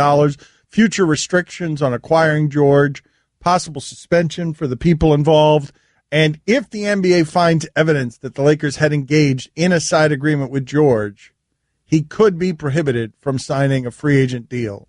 future restrictions on acquiring George, possible suspension for the people involved. And if the NBA finds evidence that the Lakers had engaged in a side agreement with George, he could be prohibited from signing a free agent deal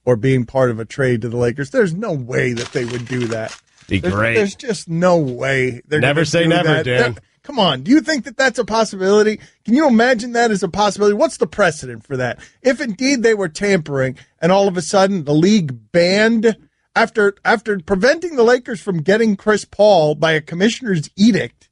or being part of a trade to the Lakers. There's no way that they would do that. Be great. There's just no way. Never say never, Dan. Come on. Do you think that that's a possibility? Can you imagine that as a possibility? What's the precedent for that? If indeed they were tampering and all of a sudden the league banned, after preventing the Lakers from getting Chris Paul by a commissioner's edict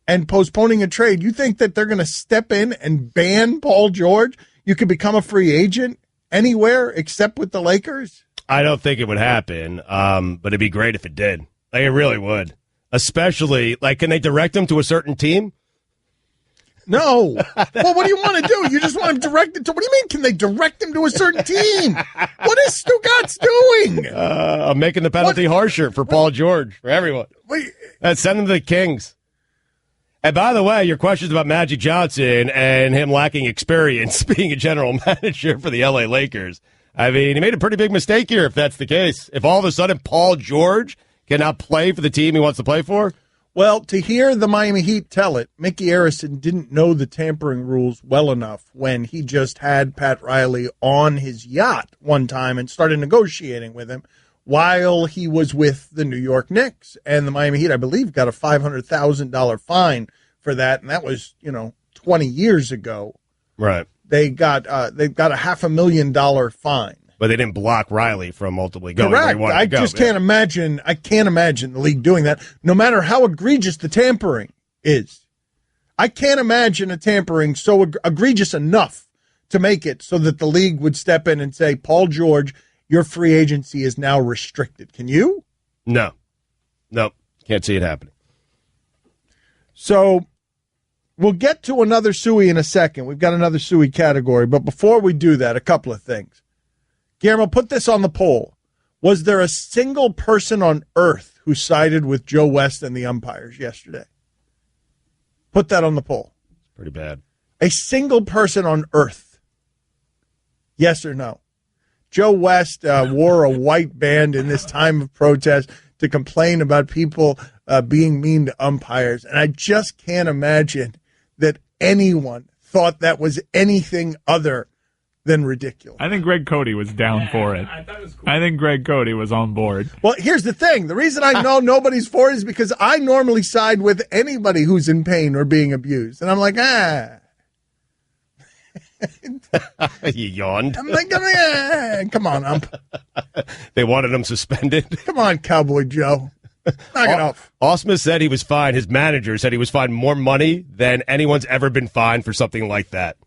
and postponing a trade, you think that they're going to step in and ban Paul George? You could become a free agent anywhere except with the Lakers? I don't think it would happen, but it'd be great if it did. Like, it really would. Especially, like, can they direct him to a certain team? No. Well, what do you want to do? You just want him directed to, what do you mean, can they direct him to a certain team? What is Stugotz doing? I'm making the penalty harsher for Paul George, for everyone. Send him to the Kings. And by the way, your questions about Magic Johnson and him lacking experience being a general manager for the LA Lakers. I mean, he made a pretty big mistake here if that's the case. If all of a sudden Paul George cannot play for the team he wants to play for? Well, to hear the Miami Heat tell it, Mickey Arison didn't know the tampering rules well enough when he just had Pat Riley on his yacht one time and started negotiating with him while he was with the New York Knicks. And the Miami Heat, I believe, got a $500,000 fine for that, and that was, 20 years ago. Right. They got a $500,000 fine. But they didn't block Riley from ultimately going Correct. where he wanted to go. Can't imagine. I can't imagine the league doing that, no matter how egregious the tampering is. I can't imagine a tampering so egregious enough to make it so that the league would step in and say, Paul George, your free agency is now restricted. Can you? No. Nope. Can't see it happening. So we'll get to another Suey in a second. We've got another Suey category. But before we do that, a couple of things. Guillermo, put this on the poll. Was there a single person on earth who sided with Joe West and the umpires yesterday? Put that on the poll. Pretty bad. A single person on earth. Yes or no? Joe West wore a white band in this time of protest to complain about people being mean to umpires. And I just can't imagine that anyone thought that was anything other than ridiculous. I think Greg Cody was down for it. I think Greg Cody was on board. Well, here's the thing. The reason I know nobody's for it is because I normally side with anybody who's in pain or being abused. And I'm like, You yawned. I'm like, come on, ump. They wanted him suspended. Come on, Cowboy Joe. Knock it off. Ausmus said he was fined. His manager said he was fined more money than anyone's ever been fined for something like that.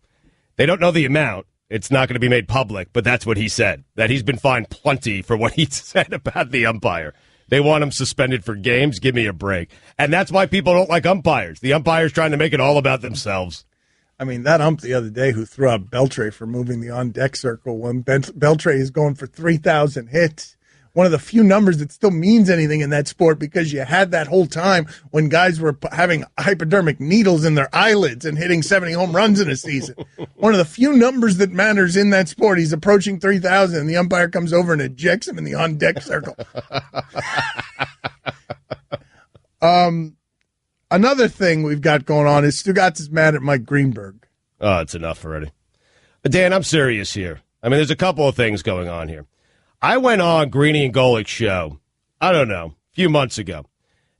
They don't know the amount. It's not going to be made public, but that's what he said, that he's been fined plenty for what he said about the umpire. They want him suspended for games. Give me a break. And that's why people don't like umpires. The umpire's trying to make it all about themselves. I mean, that ump the other day who threw out Beltre for moving the on-deck circle when Beltre is going for 3,000 hits. One of the few numbers that still means anything in that sport, because you had that whole time when guys were having hypodermic needles in their eyelids and hitting 70 home runs in a season. One of the few numbers that matters in that sport. He's approaching 3,000, and the umpire comes over and ejects him in the on-deck circle. Another thing we've got going on is Stugotz is mad at Mike Greenberg. Oh, it's enough already. Dan, I'm serious here. I mean, there's a couple of things going on here. I went on Greeny and Golick's show, I don't know, a few months ago,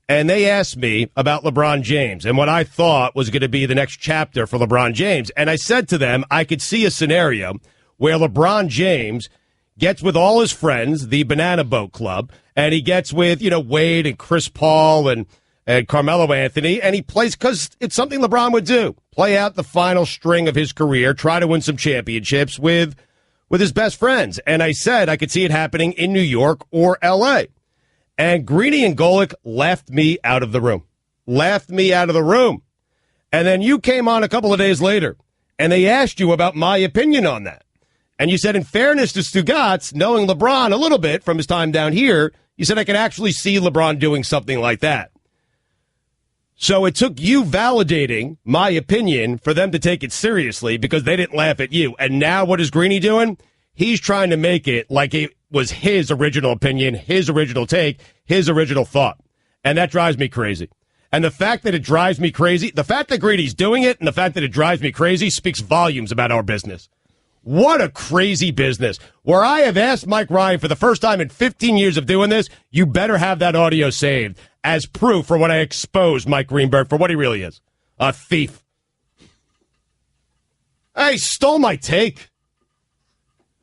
and they asked me about LeBron James and what I thought was going to be the next chapter for LeBron James. And I said to them, I could see a scenario where LeBron James gets with all his friends, the Banana Boat Club, and he gets with, Wade and Chris Paul and Carmelo Anthony, and he plays, because it's something LeBron would do, play out the final string of his career, try to win some championships with his best friends. And I said I could see it happening in New York or L.A. And Greeny and Golick left me out of the room. laughed me out of the room. And then you came on a couple of days later, and they asked you about my opinion on that. And you said, in fairness to Stugotz, knowing LeBron a little bit from his time down here, you said I could actually see LeBron doing something like that. So it took you validating my opinion for them to take it seriously because they didn't laugh at you. And now what is Greeny doing? He's trying to make it like it was his original opinion, his original take, his original thought. And that drives me crazy. And the fact that it drives me crazy, the fact that Greeny's doing it and the fact that it drives me crazy speaks volumes about our business. What a crazy business. Where I have asked Mike Ryan for the first time in 15 years of doing this, you better have that audio saved as proof for when I expose Mike Greenberg for what he really is. A thief. Hey, stole my take.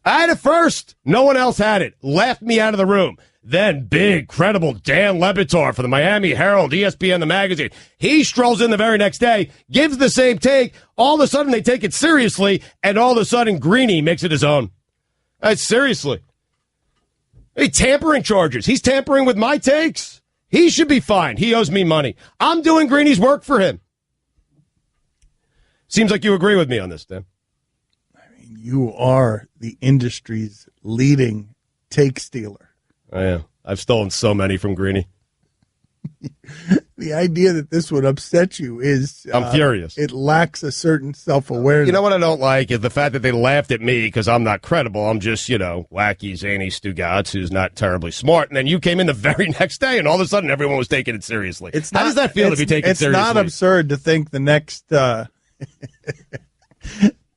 I had it first. No one else had it. Laughed me out of the room. Then big, credible Dan Le Batard for the Miami Herald, ESPN, the magazine. He strolls in the very next day, gives the same take. All of a sudden, they take it seriously, and all of a sudden, Greeny makes it his own. Seriously. Hey, tampering charges. He's tampering with my takes. He should be fine. He owes me money. I'm doing Greeny's work for him. Seems like you agree with me on this, Dan. You are the industry's leading take stealer. I am. I've stolen so many from Greeny. The idea that this would upset you is... I'm furious. It lacks a certain self-awareness. You know what I don't like is the fact that they laughed at me because I'm not credible. I'm just, wacky, zany Stugotz who's not terribly smart. And then you came in the very next day, and all of a sudden everyone was taking it seriously. How does that feel to be taken seriously? It's not absurd to think the next...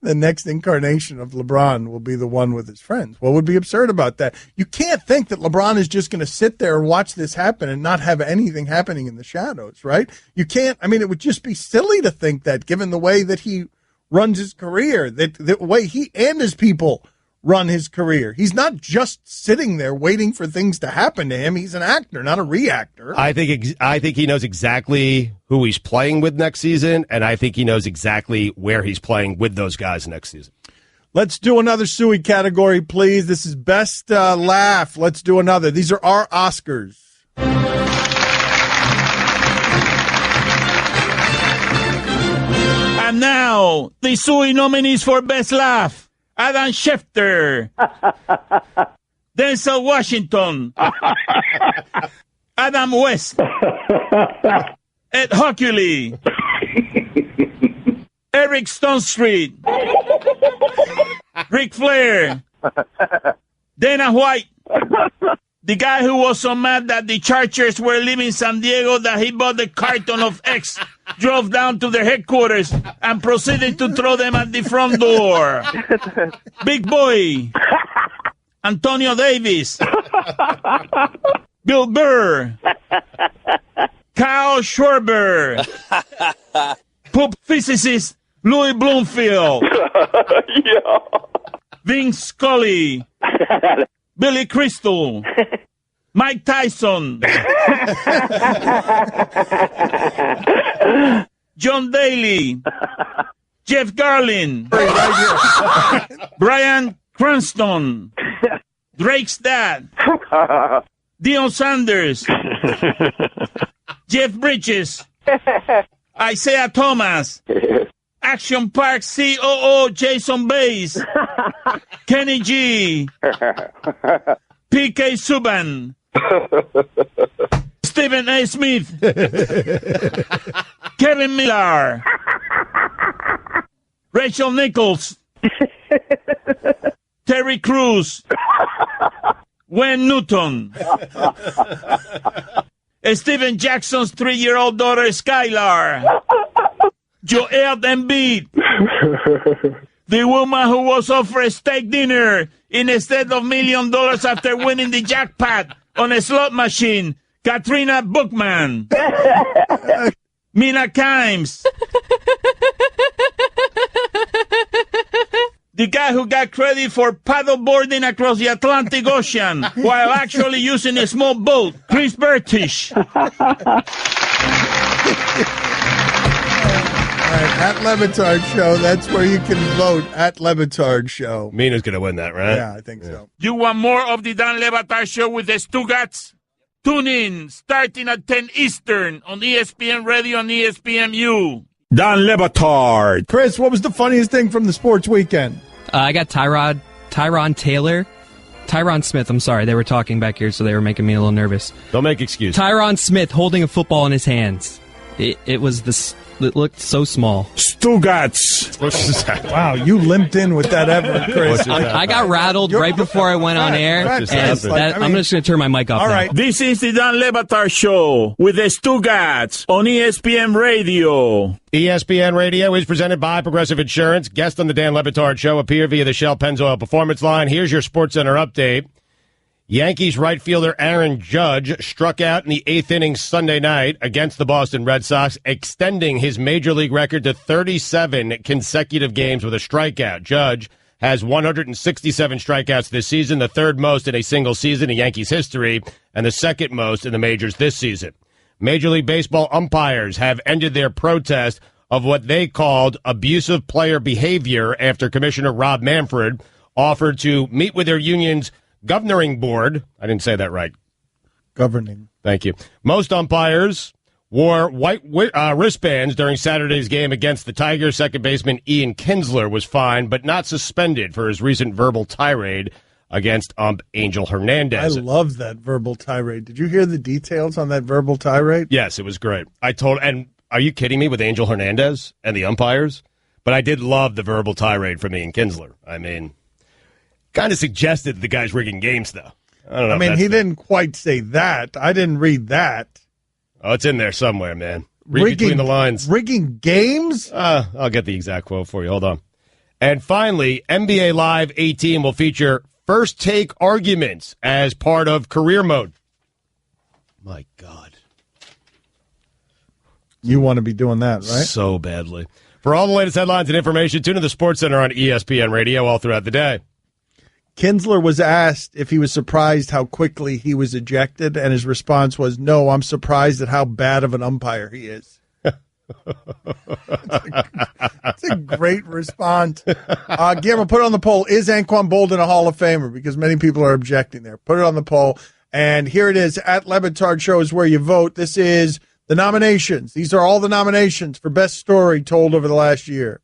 the next incarnation of LeBron will be the one with his friends. What would be absurd about that? You can't think that LeBron is just going to sit there and watch this happen and not have anything happening in the shadows, right? You can't. I mean, it would just be silly to think that, given the way that he runs his career, that the way he and his people run his career. He's not just sitting there waiting for things to happen to him. He's an actor, not a reactor. I think he knows exactly who he's playing with next season, and I think he knows exactly where he's playing with those guys next season. Let's do another Suey category, please. This is best laugh. Let's do another. These are our Oscars. And now, the Suey nominees for best laugh. Adam Schefter, Denzel Washington, Adam West, Ed Hockley, Eric Stonestreet, Ric Flair, Dana White, the guy who was so mad that the Chargers were leaving San Diego that he bought a carton of X, drove down to their headquarters, and proceeded to throw them at the front door. Big Boy, Antonio Davis, Bill Burr, Kyle Schwarber, poop physicist Louis Bloomfield, Vince Scully, Billy Crystal, Mike Tyson, John Daly, Jeff Garlin, Brian Cranston, Drake's dad, Deion Sanders, Jeff Bridges, Isaiah Thomas, Action Park COO Jason Bass, Kenny G, PK Subban, Stephen A. Smith, Kevin Miller, Rachel Nichols, Terry Crews, Wayne Newton, Steven Jackson's 3-year-old daughter Skylar, Joel Embiid, the woman who was offered a steak dinner instead of $1 million after winning the jackpot on a slot machine, Katrina Bookman, Mina Kimes, the guy who got credit for paddleboarding across the Atlantic Ocean while actually using a small boat, Chris Burtish. All right, at Le Batard Show, that's where you can vote, at Le Batard Show. Mina's going to win that, right? Yeah, I think so. You want more of the Dan Le Batard Show with the Stugotz? Tune in starting at 10 Eastern on ESPN Radio and ESPNU. Don Le Batard. Chris, what was the funniest thing from the sports weekend? I got Tyron Smith, I'm sorry. They were talking back here, so they were making me a little nervous. Don't make excuses. Tyron Smith holding a football in his hands. It looked so small. Stugotz. What's that? Wow, you limped in with that effort, Chris. I got rattled right before I went on air, I'm just going to turn my mic off All now. right. This is the Dan Le Batard Show with the Stugotz on ESPN Radio. ESPN Radio is presented by Progressive Insurance. Guest on the Dan Le Batard Show appear via the Shell Pennzoil Performance Line. Here's your SportsCenter update. Yankees right fielder Aaron Judge struck out in the 8th inning Sunday night against the Boston Red Sox, extending his major league record to 37 consecutive games with a strikeout. Judge has 167 strikeouts this season, the third most in a single season in Yankees history, and the second most in the majors this season. Major League Baseball umpires have ended their protest of what they called abusive player behavior after Commissioner Rob Manfred offered to meet with their union's governing board. I didn't say that right. Governing. Thank you. Most umpires wore white wristbands during Saturday's game against the Tigers. Second baseman Ian Kinsler was fined, but not suspended for his recent verbal tirade against ump Angel Hernandez. I love that verbal tirade. Did you hear the details on that verbal tirade? Yes, it was great. And are you kidding me with Angel Hernandez and the umpires? But I did love the verbal tirade from Ian Kinsler. I mean, kind of suggested the guy's rigging games, though. I don't know. I mean, he didn't quite say that. I didn't read that. Oh, it's in there somewhere, man. Read between the lines. Rigging games? I'll get the exact quote for you. Hold on. And finally, NBA Live 18 will feature first take arguments as part of career mode. My God. You want to be doing that, right? So badly. For all the latest headlines and information, tune to the SportsCenter on ESPN Radio all throughout the day. Kinsler was asked if he was surprised how quickly he was ejected, and his response was, "No, I'm surprised at how bad of an umpire he is." That's a great response. Guillermo, put it on the poll. Is Anquan Boldin a Hall of Famer? Because many people are objecting there. Put it on the poll. And here it is. At Le Batard Show is where you vote. This is the nominations. These are all the nominations for best story told over the last year.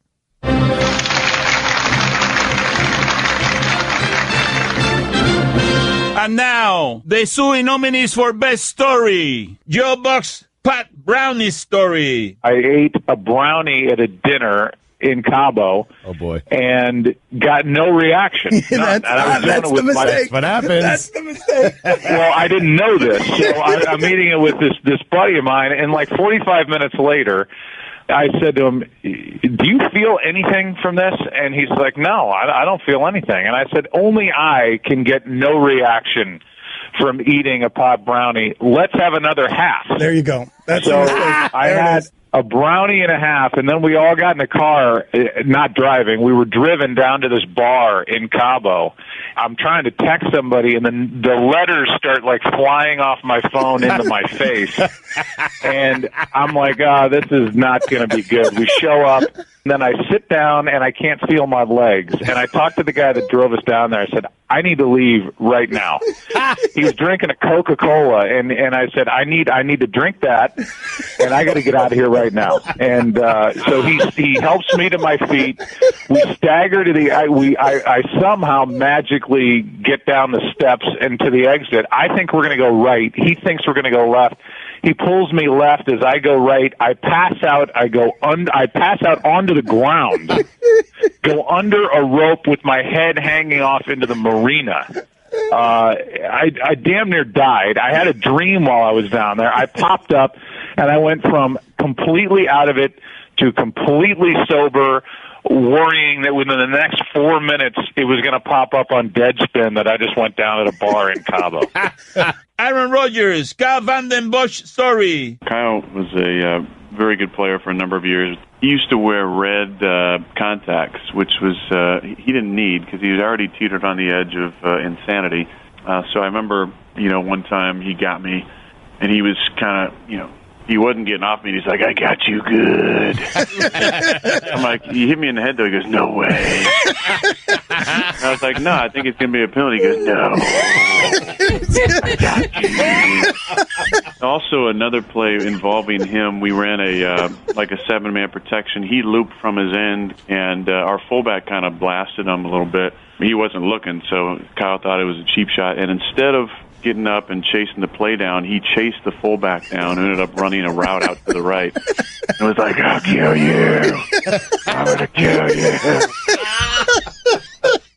And now, the Suey nominees for Best Story. Joe Buck's Pat Brownie's story. I ate a brownie at a dinner in Cabo. Oh, boy. And got no reaction. That's the mistake. What happened? That's the mistake. Well, I didn't know this. So I'm eating it with this buddy of mine, and like 45 minutes later, I said to him, "Do you feel anything from this?" And he's like, "No, I don't feel anything." And I said, "Only I can get no reaction from eating a pot brownie. Let's have another half." There you go. That's so the mistake. I had a brownie and a half, and then we all got in a car, not driving. We were driven down to this bar in Cabo. I'm trying to text somebody, and then the letters start like flying off my phone into my face. And I'm like, this is not going to be good. We show up, and then I sit down, and I can't feel my legs. And I talked to the guy that drove us down there. I said, "I need to leave right now." He was drinking a Coca-Cola, and I said, I need to drink that, and I got to get out of here right now. And so he helps me to my feet. We stagger to I somehow magically get down the steps and to the exit. I think we're going to go right. He thinks we're going to go left. He pulls me left as I go right. I pass out. I pass out onto the ground, go under a rope with my head hanging off into the marina. I damn near died. I had a dream while I was down there. I popped up, and I went from completely out of it to completely sober, worrying that within the next 4 minutes it was going to pop up on Deadspin that I just went down at a bar in Cabo. Aaron Rodgers, Kyle Van Den Bosch story. Kyle was a very good player for a number of years. He used to wear red contacts, which was he didn't need because he was already teetered on the edge of insanity. So I remember, one time he got me, and he was kind of, he wasn't getting off me. He's like, "I got you good." I'm like, "You hit me in the head, though." He goes, "No way." And I was like, "No, I think it's going to be a penalty." He goes, "No." Also, another play involving him, we ran a 7-man protection. He looped from his end, and our fullback kind of blasted him a little bit. He wasn't looking, so Kyle thought it was a cheap shot. And instead of getting up and chasing the play down, he chased the fullback down and ended up running a route out to the right. It was like, I'll kill you. I'm going to kill you.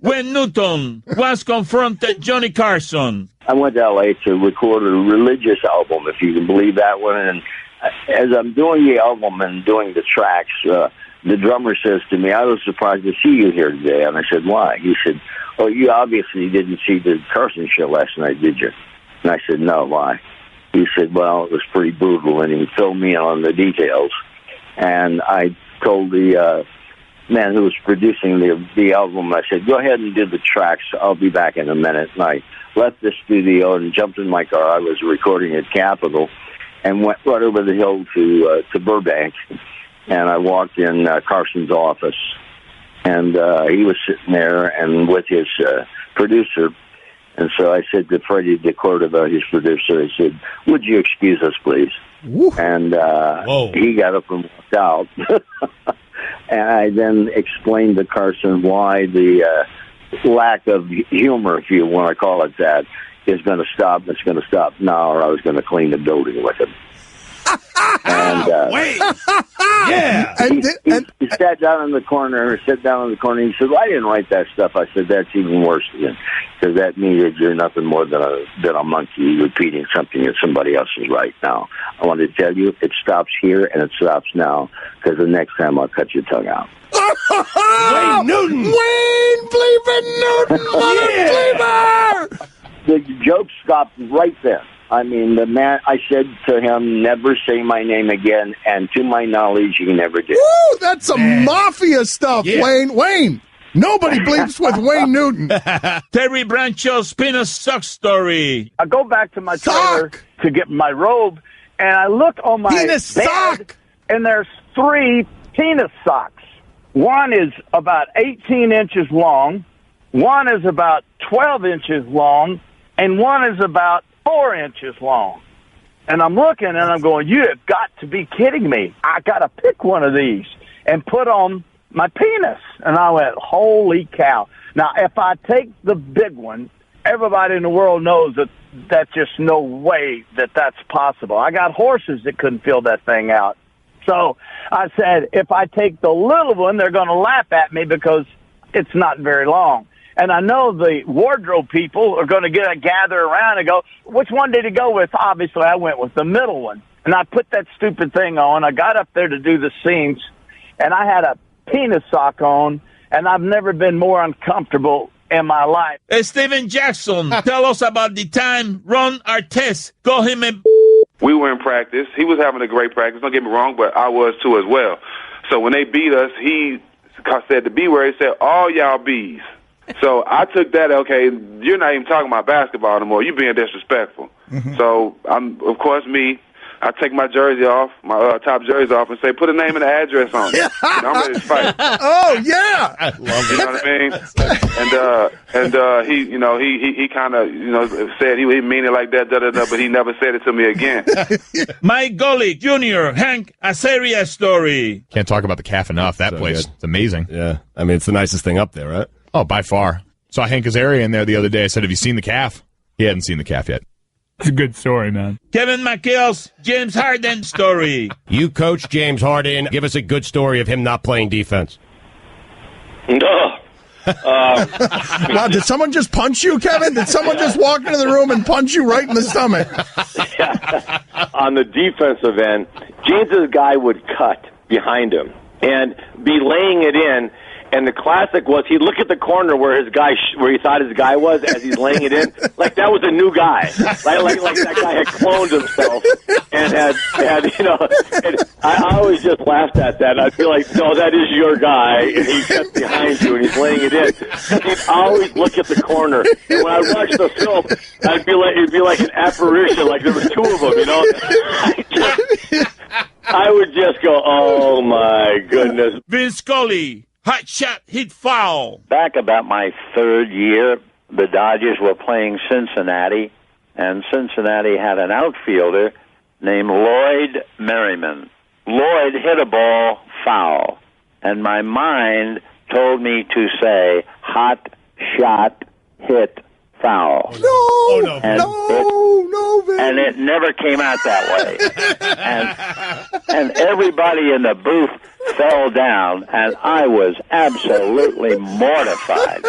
When Newton was confronted Johnny Carson. I went to L.A. to record a religious album, if you can believe that one. And as I'm doing the album and doing the tracks, the drummer says to me, I was surprised to see you here today. And I said, why? He said, oh, you obviously didn't see the Carson show last night, did you? And I said, no, why? He said, well, it was pretty brutal, and he filled me in on the details. And I told the man who was producing the album, I said, go ahead and do the tracks. I'll be back in a minute. And I left the studio and jumped in my car. I was recording at Capitol and went right over the hill to Burbank. And I walked in Carson's office, and he was sitting there and with his producer. And so I said to Freddie DeCordova, his producer, I said, would you excuse us, please? Woo. And he got up and walked out. And I then explained to Carson why the lack of humor, if you want to call it that, is going to stop. It's going to stop now, or I was going to clean the building with him. And yeah. He sat down in the corner. He said, well, I didn't write that stuff. I said, that's even worse, because that means that you're nothing more than a monkey repeating something that somebody else is right. Now, I want to tell you, it stops here and it stops now, because the next time I'll cut your tongue out. Wayne Newton! Wayne Bleepin' Newton, mother bleeper! The joke stopped right there. I mean, the man, I said to him, never say my name again, and to my knowledge, he never did. Woo, that's some mafia stuff, yeah. Wayne. Nobody bleeps with Wayne Newton. Terry Brancho's penis sock story. I go back to my trailer to get my robe, and I look on my penis bed, sock, and there's 3 penis socks. One is about 18 inches long, one is about 12 inches long, and one is about 4 inches long. And I'm looking and I'm going, you have got to be kidding me. I got to pick one of these and put on my penis. And I went, holy cow. Now, if I take the big one, everybody in the world knows that that's just no way that that's possible. I got horses that couldn't fill that thing out. So I said, if I take the little one, they're going to laugh at me because it's not very long. And I know the wardrobe people are going to gather around and go, which one did he go with? Obviously, I went with the middle one. And I put that stupid thing on. I got up there to do the scenes, and I had a penis sock on, and I've never been more uncomfortable in my life. Steven Jackson, tell us about the time Ron Artest called him a... We were in practice. He was having a great practice. Don't get me wrong, but I was too as well. So when they beat us, he said the B word. He said, all y'all B's. So I took that, okay, you're not even talking about basketball anymore. You're being disrespectful. Mm-hmm. So, of course, I take my jersey off, my top jersey off, and say, put a name and an address on it. I'm ready to fight. Oh, yeah. I love it. You know what I mean? And he kind of, said he didn't mean it like that, but he never said it to me again. Mike Golick Jr., Hank Azaria story. Can't talk about the calf enough. That place, it's amazing. Yeah. I mean, it's the nicest thing up there, right? Oh, by far. Saw Hank Azaria in there the other day. I said, have you seen the calf? He hadn't seen the calf yet. It's a good story, man. Kevin McHale's James Harden story. You coach James Harden. Give us a good story of him not playing defense. Wow, did someone just punch you, Kevin? Did someone just walk into the room and punch you right in the stomach? On the defensive end, James's guy would cut behind him and be laying it in. And the classic was he'd look at the corner where his guy, where he thought his guy was as he's laying it in, like that was a new guy, like that guy had cloned himself and had And I always just laughed at that. I'd be like, no, that is your guy, and he cuts behind you and he's laying it in. He'd always look at the corner, and when I watched the film, it'd be like an apparition, like there was 2 of them, I would just go, oh my goodness. Vince Scully. Hot shot, hit foul. Back about my 3rd year, the Dodgers were playing Cincinnati, and Cincinnati had an outfielder named Lloyd Merriman. Lloyd hit a ball foul, and my mind told me to say, hot shot hit foul. And it never came out that way. And everybody in the booth fell down, and I was absolutely mortified.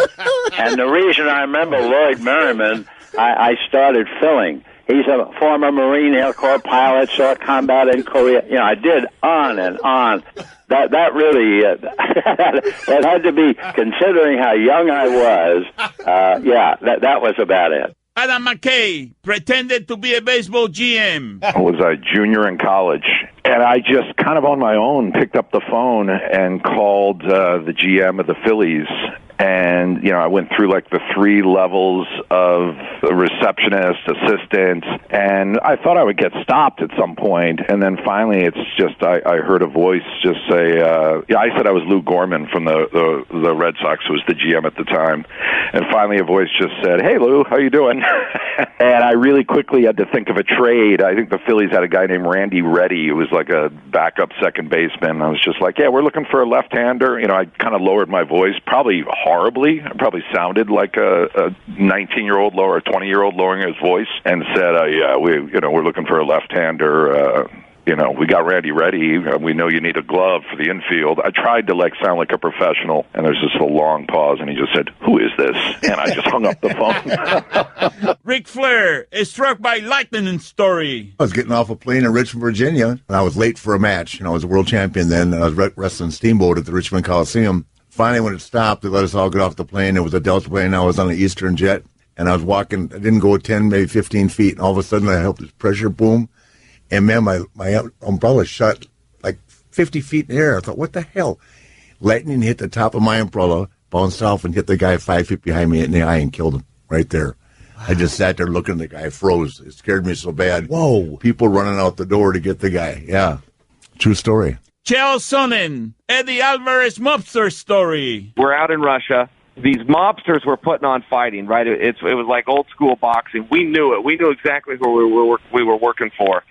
And the reason I remember Lloyd Merriman, I started filling. He's a former Marine Air Corps pilot, saw combat in Korea. You know, I did on and on. That really, that had to be, considering how young I was, that was about it. Adam McKay pretended to be a baseball GM. I was a junior in college, and I just kind of on my own picked up the phone and called the GM of the Phillies. And, I went through like the 3 levels of receptionist, assistant, and I thought I would get stopped at some point. And then finally, it's just, I heard a voice just say, I said I was Lou Gorman from the Red Sox, who was the GM at the time. And finally, a voice just said, "Hey, Lou, how you doing?" And I really quickly had to think of a trade. I think the Phillies had a guy named Randy Reddy, who was like a backup second baseman. I was just like, "Yeah, we're looking for a left-hander." I kind of lowered my voice, probably horribly. I probably sounded like a 19-year-old or a 20-year-old lowering his voice, and said, we're looking for a left-hander. We got Randy Reddy. We know you need a glove for the infield. I tried to sound like a professional, and there's just a long pause, and he just said, "Who is this?" And I just hung up the phone. Ric Flair is struck by lightning story. I was getting off a plane in Richmond, Virginia, and I was late for a match. I was a world champion then, and I was wrestling Steamboat at the Richmond Coliseum. Finally, when it stopped, they let us all get off the plane. It was a Delta plane. I was on an Eastern jet, and I was walking. I didn't go 10, maybe 15 feet, and all of a sudden I felt this pressure boom. And, man, my umbrella shot like 50 feet in the air. I thought, what the hell? Lightning hit the top of my umbrella, bounced off, and hit the guy 5 feet behind me in the eye and killed him right there. Wow. I just sat there looking, the guy froze. It scared me so bad. Whoa. People running out the door to get the guy. Yeah. True story. Chael Sonnen, Eddie Alvarez mobster story. We're out in Russia. These mobsters were putting on fighting, right? It was like old school boxing. We knew it. We knew exactly who we were working for.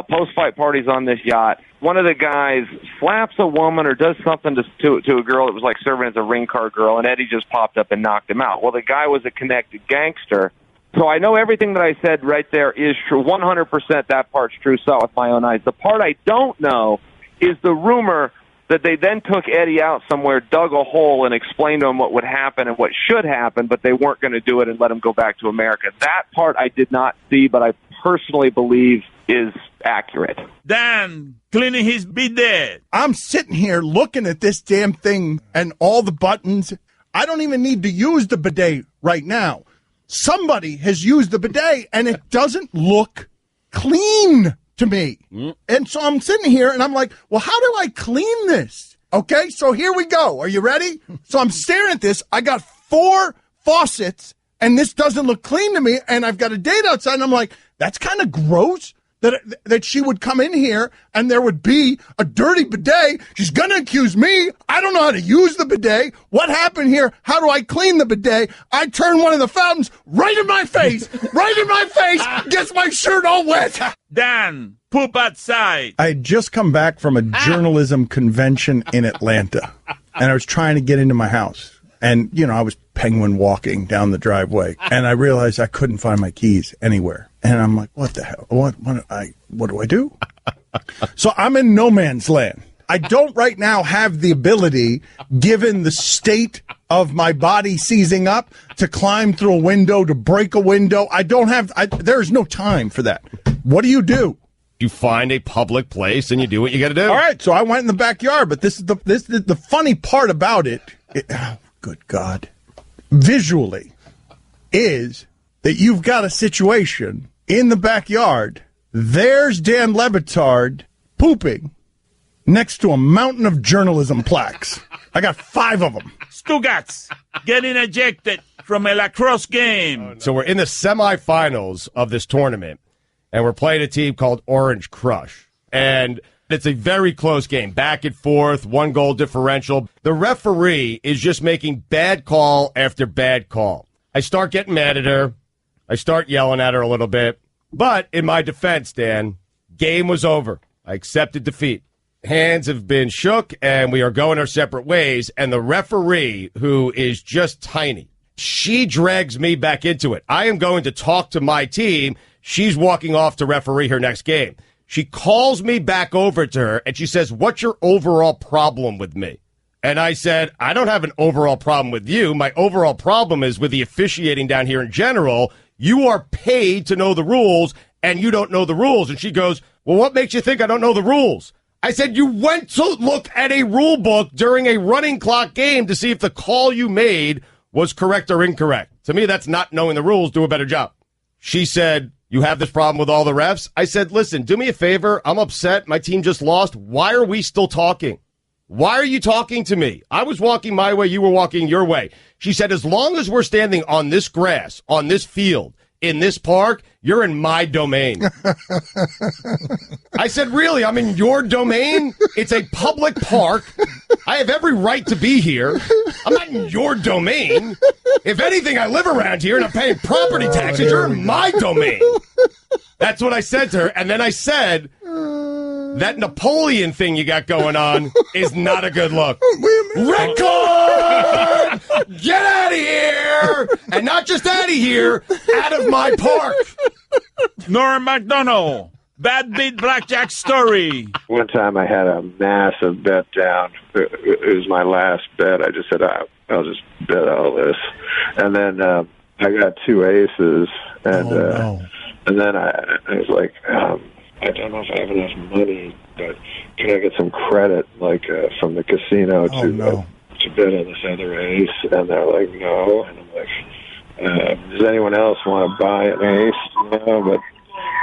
Post-fight parties on this yacht. One of the guys slaps a woman or does something to a girl that was like serving as a ring card girl, and Eddie just popped up and knocked him out. Well, the guy was a connected gangster. So I know everything that I said right there is true. 100% that part's true. Saw it with my own eyes. The part I don't know is the rumor that they then took Eddie out somewhere, dug a hole, and explained to him what would happen and what should happen, but they weren't going to do it and let him go back to America. That part I did not see, but I personally believe is accurate. Dan cleaning his bidet. I'm sitting here looking at this damn thing and all the buttons. I don't even need to use the bidet right now. Somebody has used the bidet, and it doesn't look clean to me. And so I'm sitting here, and I'm like, well, how do I clean this? Okay, so here we go. Are you ready? So I'm staring at this. I got 4 faucets, and this doesn't look clean to me, and I've got a date outside, and I'm like, that's kind of gross that she would come in here, and there would be a dirty bidet. She's going to accuse me. I don't know how to use the bidet. What happened here? How do I clean the bidet? I turn one of the fountains right in my face, gets my shirt all wet. Dan, poop outside. I had just come back from a journalism convention in Atlanta, and I was trying to get into my house. And, I was penguin walking down the driveway, and I realized I couldn't find my keys anywhere. And I'm like, what the hell? What do I do? So I'm in no man's land. I don't right now have the ability, given the state of my body seizing up, to climb through a window, to break a window. There's no time for that. What do? You find a public place and you do what you got to do. All right, so I went in the backyard, but this is the funny part about it. Good God. Visually, is that you've got a situation in the backyard. There's Dan Le Batard pooping next to a mountain of journalism plaques. I got 5 of them. Stugotz getting ejected from a lacrosse game. Oh, no. So we're in the semifinals of this tournament, and we're playing a team called Orange Crush. And it's a very close game, back and forth, 1-goal differential. The referee is just making bad call after bad call. I start getting mad at her. I start yelling at her a little bit. But in my defense, Dan, game was over. I accepted defeat. Hands have been shook, and we are going our separate ways. And the referee, who is just tiny, she drags me back into it. I am going to talk to my team. She's walking off to referee her next game. She calls me back over to her, and she says, "What's your overall problem with me?" And I said, "I don't have an overall problem with you. My overall problem is with the officiating down here in general. You are paid to know the rules, and you don't know the rules." And she goes, "Well, what makes you think I don't know the rules?" I said, "You went to look at a rule book during a running clock game to see if the call you made was correct or incorrect. To me, that's not knowing the rules. Do a better job." She said, "You have this problem with all the refs?" I said, "Listen, do me a favor. I'm upset. My team just lost. Why are we still talking? Why are you talking to me? I was walking my way. You were walking your way." She said, "As long as we're standing on this grass, on this field, in this park, you're in my domain." I said, "Really? I'm in your domain? It's a public park. I have every right to be here. I'm not in your domain. If anything, I live around here and I'm paying property taxes. You're in my domain." That's what I said to her. And then I said, "That Napoleon thing you got going on is not a good look. Record! Get out of here! And not just out of here, out of my park." Norm MacDonald, Bad Beat Blackjack Story. One time I had a massive bet down. It was my last bet. I just said, I'll just bet all this. And then I got 2 aces. And and then I was like, I don't know if I have enough money, but can I get some credit, like from the casino to bet on this other ace? And they're like, no. And I'm like, does anyone else want to buy an ace? No, but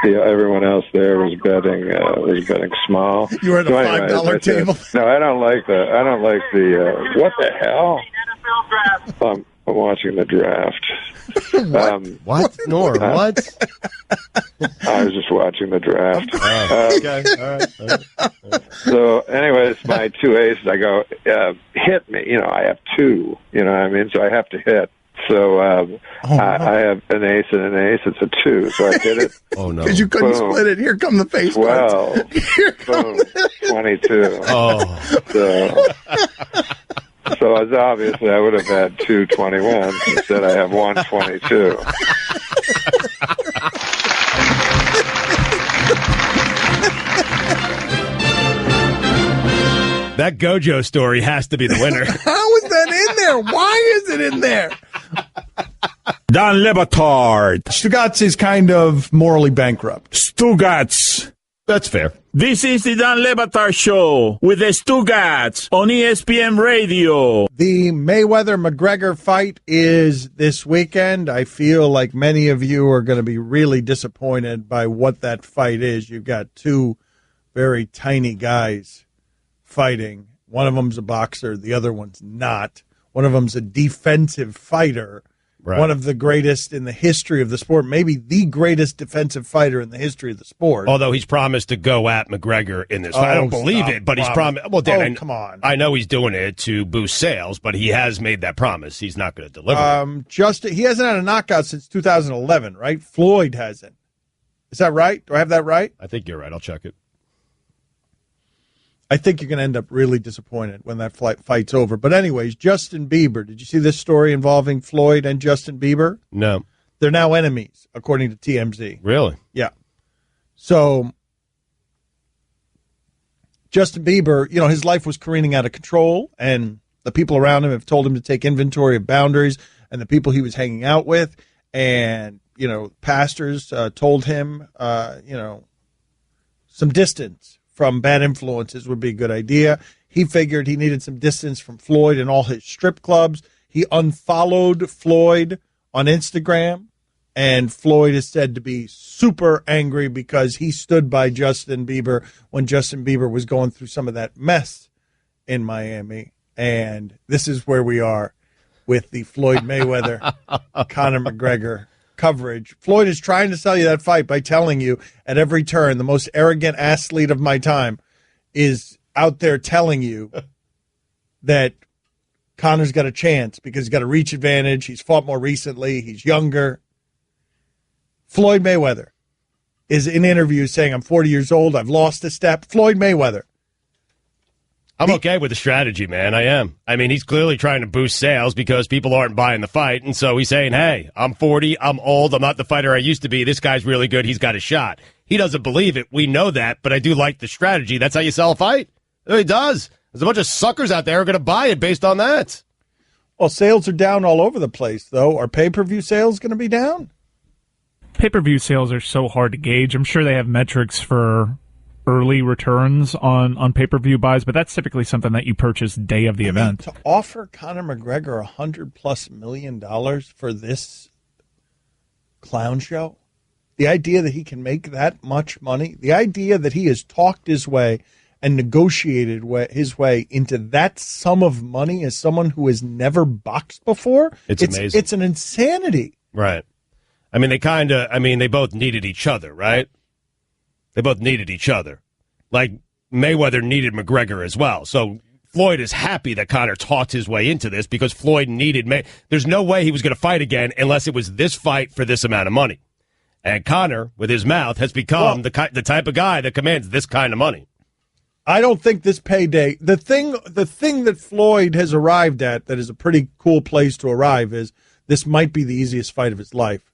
everyone else there was betting small. You were at a $5 table. No, I don't like the. What the hell? I'm watching the draft. What? Norm, what? I was just watching the draft. Okay. All right. So, anyways, my 2 aces, I go, hit me. I have 2. You know what I mean? So I have to hit. So I have an ace and an ace. It's a 2. So I hit it. Oh, no. Because you couldn't split it. Here come the face 12. Here come 22. Oh. So as obviously I would have had 2 21s. Instead I have 1 22. That Gojo story has to be the winner. How is that in there? Why is it in there? Don Batard. Stugotz is kind of morally bankrupt. Stugotz. That's fair. This is the Don Batard Show with the Stugotz on ESPN Radio. The Mayweather-McGregor fight is this weekend. I feel like many of you are going to be really disappointed by what that fight is. You've got 2 very tiny guys fighting. One of them's a boxer. The other one's not. One of them's a defensive fighter. Right. One of the greatest in the history of the sport, maybe the greatest defensive fighter in the history of the sport. Although he's promised to go at McGregor in this fight. I don't believe it, but he's promised. Well, Dan, come on. I know he's doing it to boost sales, but he has made that promise. He's not going to deliver. He hasn't had a knockout since 2011, right? Floyd hasn't. Is that right? Do I have that right? I think you're right. I'll check it. I think you're going to end up really disappointed when that fight's over. But anyways, Justin Bieber. Did you see this story involving Floyd and Justin Bieber? No. They're now enemies, according to TMZ. Really? Yeah. So Justin Bieber, his life was careening out of control, and the people around him have told him to take inventory of boundaries and the people he was hanging out with. And, pastors told him, some distance from bad influences would be a good idea. He figured he needed some distance from Floyd and all his strip clubs. He unfollowed Floyd on Instagram, and Floyd is said to be super angry because he stood by Justin Bieber when Justin Bieber was going through some of that mess in Miami. And this is where we are with the Floyd Mayweather, Conor McGregor coverage. Floyd is trying to sell you that fight by telling you at every turn, the most arrogant athlete of my time is out there telling you that Conor's got a chance because he's got a reach advantage. He's fought more recently. He's younger. Floyd Mayweather is in interviews saying, I'm 40 years old. I've lost a step. Floyd Mayweather. I'm okay with the strategy, man. I am. I mean, he's clearly trying to boost sales because people aren't buying the fight. And so he's saying, hey, I'm 40. I'm old. I'm not the fighter I used to be. This guy's really good. He's got a shot. He doesn't believe it. We know that. But I do like the strategy. That's how you sell a fight. He does. There's a bunch of suckers out there who are going to buy it based on that. Well, sales are down all over the place, though. Are pay-per-view sales going to be down? Pay-per-view sales are so hard to gauge. I'm sure they have metrics for early returns on pay-per-view buys, but that's typically something that you purchase day of the event. To offer Conor McGregor $100+ million for this clown show, the idea that he can make that much money, the idea that he has talked his way and negotiated his way into that sum of money as someone who has never boxed before, it's amazing. It's an insanity. Right. I mean, they both needed each other, right? They both needed each other. Like, Mayweather needed McGregor as well. So Floyd is happy that Conor talked his way into this because Floyd needed There's no way he was going to fight again unless it was this fight for this amount of money. And Conor, with his mouth, has become the type of guy that commands this kind of money. I don't think this payday, the thing that Floyd has arrived at that is a pretty cool place to arrive is this might be the easiest fight of his life.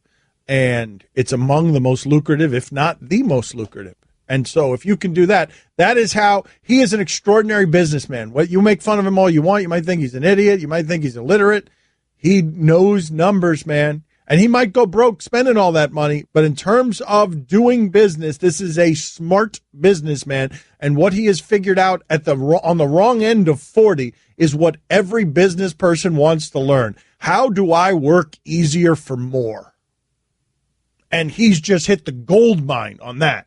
And it's among the most lucrative, if not the most lucrative. And so if you can do that, that is how he is an extraordinary businessman. What you make fun of him all you want. You might think he's an idiot. You might think he's illiterate. He knows numbers, man. And he might go broke spending all that money, but in terms of doing business, this is a smart businessman. And what he has figured out on the wrong end of 40 is what every business person wants to learn. How do I work easier for more? And he's just hit the gold mine on that.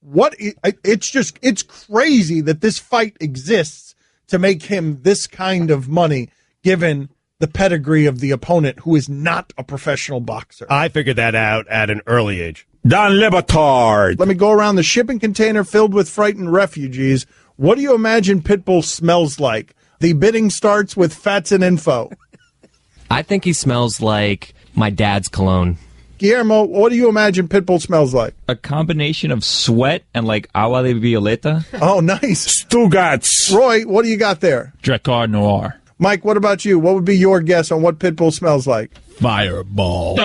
It's crazy that this fight exists to make him this kind of money, given the pedigree of the opponent, who is not a professional boxer. I figured that out at an early age. Don Le Batard. Let me go around the shipping container filled with frightened refugees. What do you imagine Pitbull smells like? The bidding starts with facts and info. I think he smells like my dad's cologne. Guillermo, what do you imagine Pitbull smells like? A combination of sweat and like agua de violeta. Oh, nice. Stugotz. Roy, what do you got there? Drakkar Noir. Mike, what about you? What would be your guess on what Pitbull smells like? Fireball.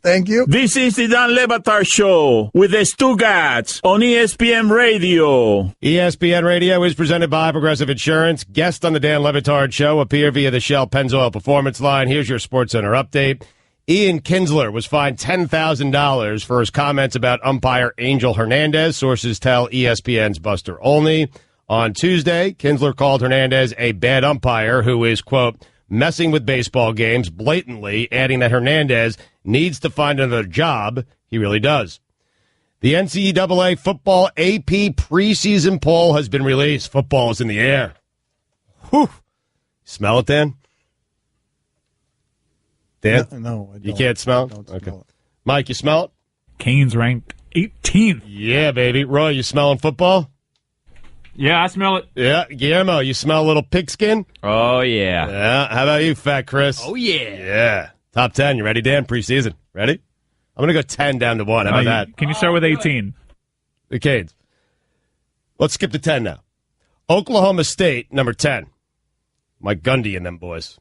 Thank you. This is the Dan Le Batard Show with the Stugotz on ESPN Radio. ESPN Radio is presented by Progressive Insurance. Guest on the Dan Le Batard Show appear via the Shell Pennzoil Performance Line. Here's your SportsCenter update. Ian Kinsler was fined $10,000 for his comments about umpire Angel Hernandez. Sources tell ESPN's Buster Olney. On Tuesday, Kinsler called Hernandez a bad umpire who is, quote, messing with baseball games blatantly, adding that Hernandez needs to find another job. He really does. The NCAA football AP preseason poll has been released. Football is in the air. Whew. Smell it, Dan? Dan? No, I don't. You can't smell it? Okay. Smell it. Mike, you smell it? Canes ranked 18th. Yeah, baby. Roy, you smelling football? Yeah, I smell it. Yeah. Guillermo, you smell a little pigskin? Oh, yeah. Yeah. How about you, Fat Chris? Oh, yeah. Yeah. Top 10. You ready, Dan? Preseason. Ready? I'm going to go 10 down to 1. How about that? Can you start with 18? The Canes. Let's skip to 10 now. Oklahoma State, number 10. Mike Gundy and them boys.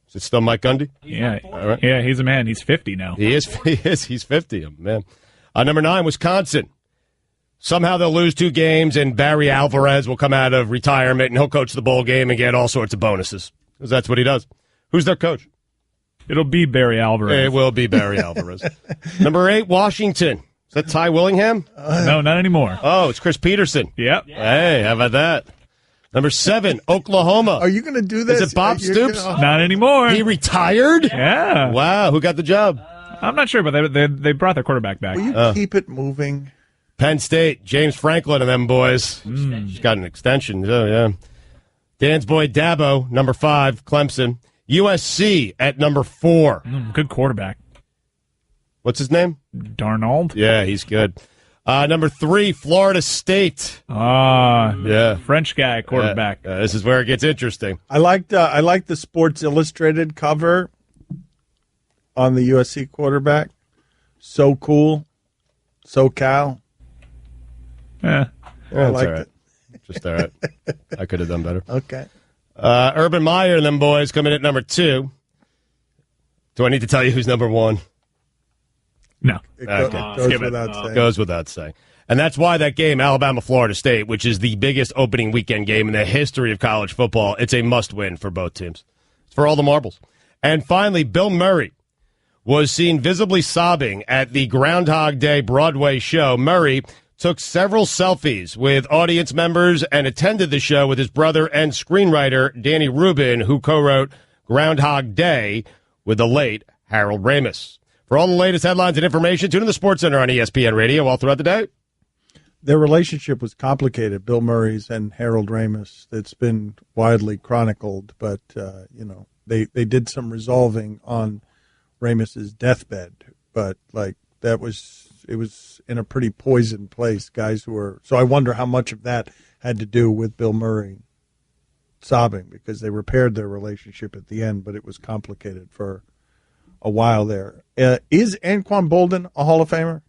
Is it still Mike Gundy? Yeah. All right. Yeah, he's a man. He's 50 now. He is. He's 50, man. Number 9, Wisconsin. Somehow they'll lose 2 games, and Barry Alvarez will come out of retirement, and he'll coach the bowl game and get all sorts of bonuses. Because that's what he does. Who's their coach? It'll be Barry Alvarez. It will be Barry Alvarez. Number 8, Washington. Is that Ty Willingham? No, not anymore. Oh, it's Chris Peterson. Yep. Hey, how about that? Number 7, Oklahoma. Are you going to do this? Is it Bob Stoops? Not anymore. He retired? Yeah. Wow. Who got the job? I'm not sure, but they brought their quarterback back. Will you keep it moving? Penn State, James Franklin and them boys. He's got an extension. Oh, yeah. Dan's boy Dabo, number 5, Clemson. USC at number 4. Good quarterback. What's his name? Darnold. Yeah, he's good. Number 3, Florida State. Yeah. French guy, quarterback. This is where it gets interesting. I liked the Sports Illustrated cover on the USC quarterback. So cool. SoCal. Yeah. I liked it. Just all right. I could have done better. Okay. Urban Meyer and them boys coming at number 2. Do I need to tell you who's number 1? No. It goes without saying. Goes without saying. And that's why that game, Alabama-Florida State, which is the biggest opening weekend game in the history of college football, it's a must-win for both teams. It's for all the marbles. And finally, Bill Murray was seen visibly sobbing at the Groundhog Day Broadway show. Murray took several selfies with audience members and attended the show with his brother and screenwriter Danny Rubin, who co-wrote Groundhog Day with the late Harold Ramis. For all the latest headlines and information, tune in the Sports Center on ESPN Radio all throughout the day. Their relationship was complicated, Bill Murray's and Harold Ramis. It's been widely chronicled, but, they did some resolving on Ramis's deathbed. But, it was in a pretty poisoned place, guys so I wonder how much of that had to do with Bill Murray sobbing, because they repaired their relationship at the end, but it was complicated for a while there. Is Anquan Boldin a Hall of Famer?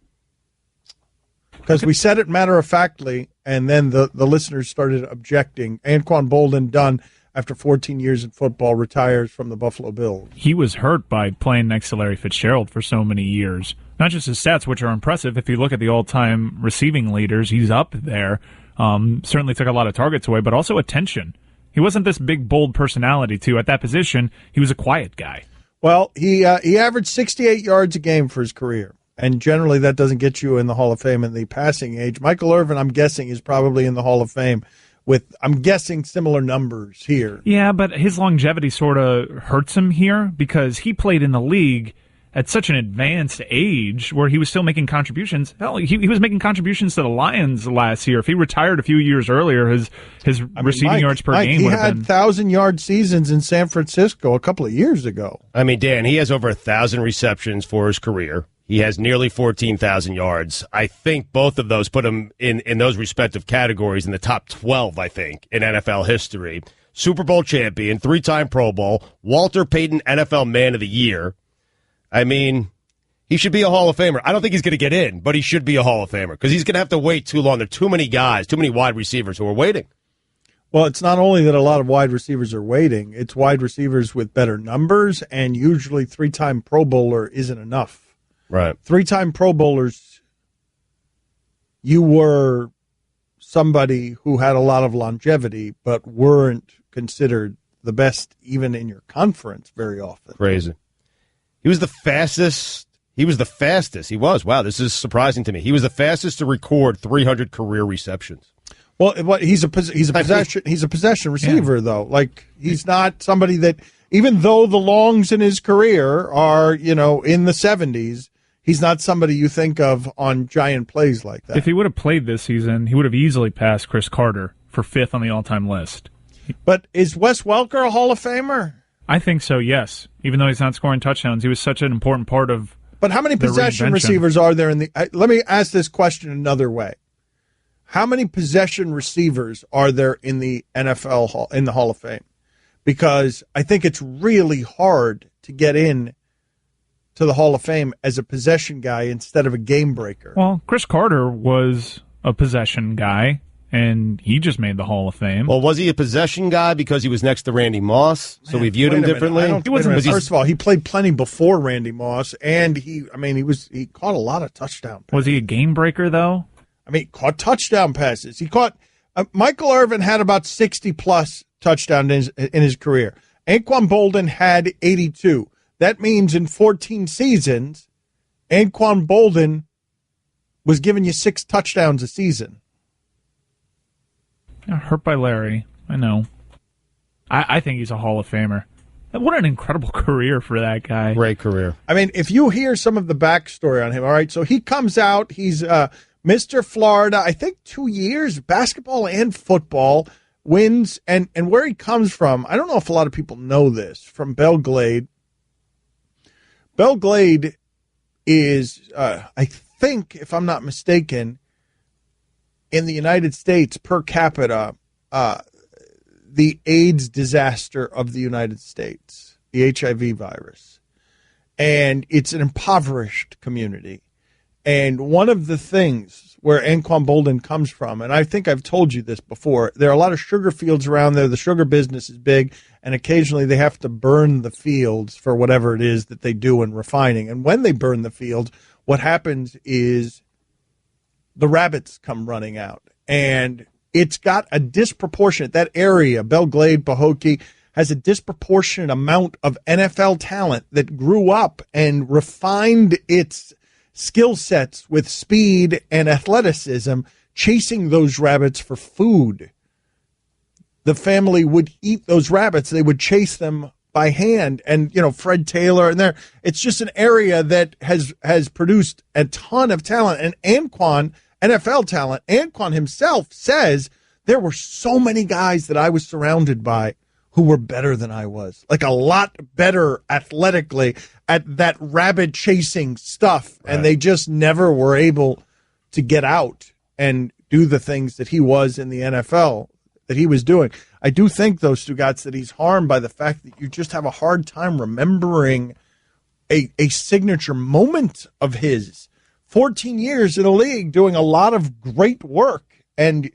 Because we said it matter-of-factly, and then the listeners started objecting. Anquan Boldin, done after 14 years in football, retires from the Buffalo Bills. He was hurt by playing next to Larry Fitzgerald for so many years. Not just his stats, which are impressive. If you look at the all-time receiving leaders, he's up there. Certainly took a lot of targets away, but also attention. He wasn't this big, bold personality, too. At that position, he was a quiet guy. Well, he averaged 68 yards a game for his career, and generally that doesn't get you in the Hall of Fame in the passing age. Michael Irvin, I'm guessing, is probably in the Hall of Fame with, I'm guessing, similar numbers here. Yeah, but his longevity sort of hurts him here because he played in the league at such an advanced age where he was still making contributions. Hell, he was making contributions to the Lions last year. If he retired a few years earlier, his receiving yards per game would have been... He had 1,000-yard seasons in San Francisco a couple of years ago. I mean, Dan, he has over 1,000 receptions for his career. He has nearly 14,000 yards. I think both of those put him in those respective categories in the top 12, I think, in NFL history. Super Bowl champion, 3-time Pro Bowl, Walter Payton NFL Man of the Year. I mean, he should be a Hall of Famer. I don't think he's going to get in, but he should be a Hall of Famer because he's going to have to wait too long. There are too many guys, too many wide receivers who are waiting. Well, it's not only that a lot of wide receivers are waiting, it's wide receivers with better numbers, and usually 3-time Pro Bowler isn't enough. Right. 3-time Pro Bowlers, you were somebody who had a lot of longevity, but weren't considered the best even in your conference very often. Crazy. He was the fastest. He was. Wow, this is surprising to me. He was the fastest to record 300 career receptions. Well, he's a possession receiver, though. Like, he's not somebody that, even though the longs in his career are, in the 70s, he's not somebody you think of on giant plays like that. If he would have played this season, he would have easily passed Chris Carter for 5th on the all-time list. But is Wes Welker a Hall of Famer? I think so, yes. Even though he's not scoring touchdowns, he was such an important part of. But how many possession receivers are there in the? Let me ask this question another way: how many possession receivers are there in the NFL in the Hall of Fame? Because I think it's really hard to get in to the Hall of Fame as a possession guy instead of a game breaker. Well, Chris Carter was a possession guy. And he just made the Hall of Fame. Well, was he a possession guy because he was next to Randy Moss, so we viewed him differently? First of all, he played plenty before Randy Moss, and he caught a lot of touchdown passes. Was he a game breaker, though? I mean, caught touchdown passes. He caught Michael Irvin had about 60-plus touchdowns in his career. Anquan Boldin had 82. That means in 14 seasons, Anquan Boldin was giving you 6 touchdowns a season. Hurt by Larry. I know. I think he's a Hall of Famer. What an incredible career for that guy. Great career. I mean, if you hear some of the backstory on him, all right, so he comes out, he's Mr. Florida, I think 2 years, basketball and football, wins, and where he comes from, I don't know if a lot of people know this, from Belle Glade. Belle Glade is, I think, if I'm not mistaken, in the United States per capita, the AIDS disaster of the United States, the HIV virus. And it's an impoverished community. And one of the things where Anquan Boldin comes from, and I think I've told you this before, there are a lot of sugar fields around there. The sugar business is big, and occasionally they have to burn the fields for whatever it is that they do in refining. And when they burn the fields, what happens is the rabbits come running out. And it's got a disproportionate, that area, Belle Glade, Pahokee, has a disproportionate amount of NFL talent that grew up and refined its skill sets with speed and athleticism, chasing those rabbits for food. The family would eat those rabbits. They would chase them by hand. And, Fred Taylor and there, it's just an area that has produced a ton of talent. And Anquan, NFL talent, Anquan himself says there were so many guys that I was surrounded by who were better than I was, like a lot better athletically at that rabbit chasing stuff. Right. And they just never were able to get out and do the things that he was in the NFL that he was doing. I do think, though, Stugotz, that he's harmed by the fact that you just have a hard time remembering a signature moment of his. 14 years in the league doing a lot of great work and,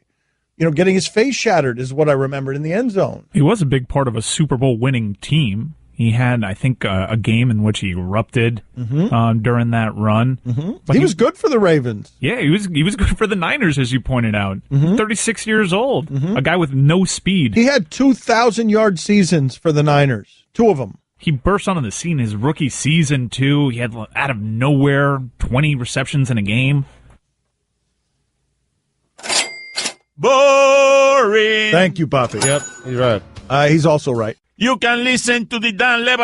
getting his face shattered is what I remembered in the end zone. He was a big part of a Super Bowl winning team. He had, I think, a game in which he erupted during that run. But he was good for the Ravens. Yeah, he was good for the Niners, as you pointed out. 36 years old, a guy with no speed. He had 2,000-yard seasons for the Niners, 2 of them. He burst onto the scene his rookie season, too. He had, out of nowhere, 20 receptions in a game. Boring. Thank you, Poppy. Yep, he's right. He's also right. You can listen to the Dan Leva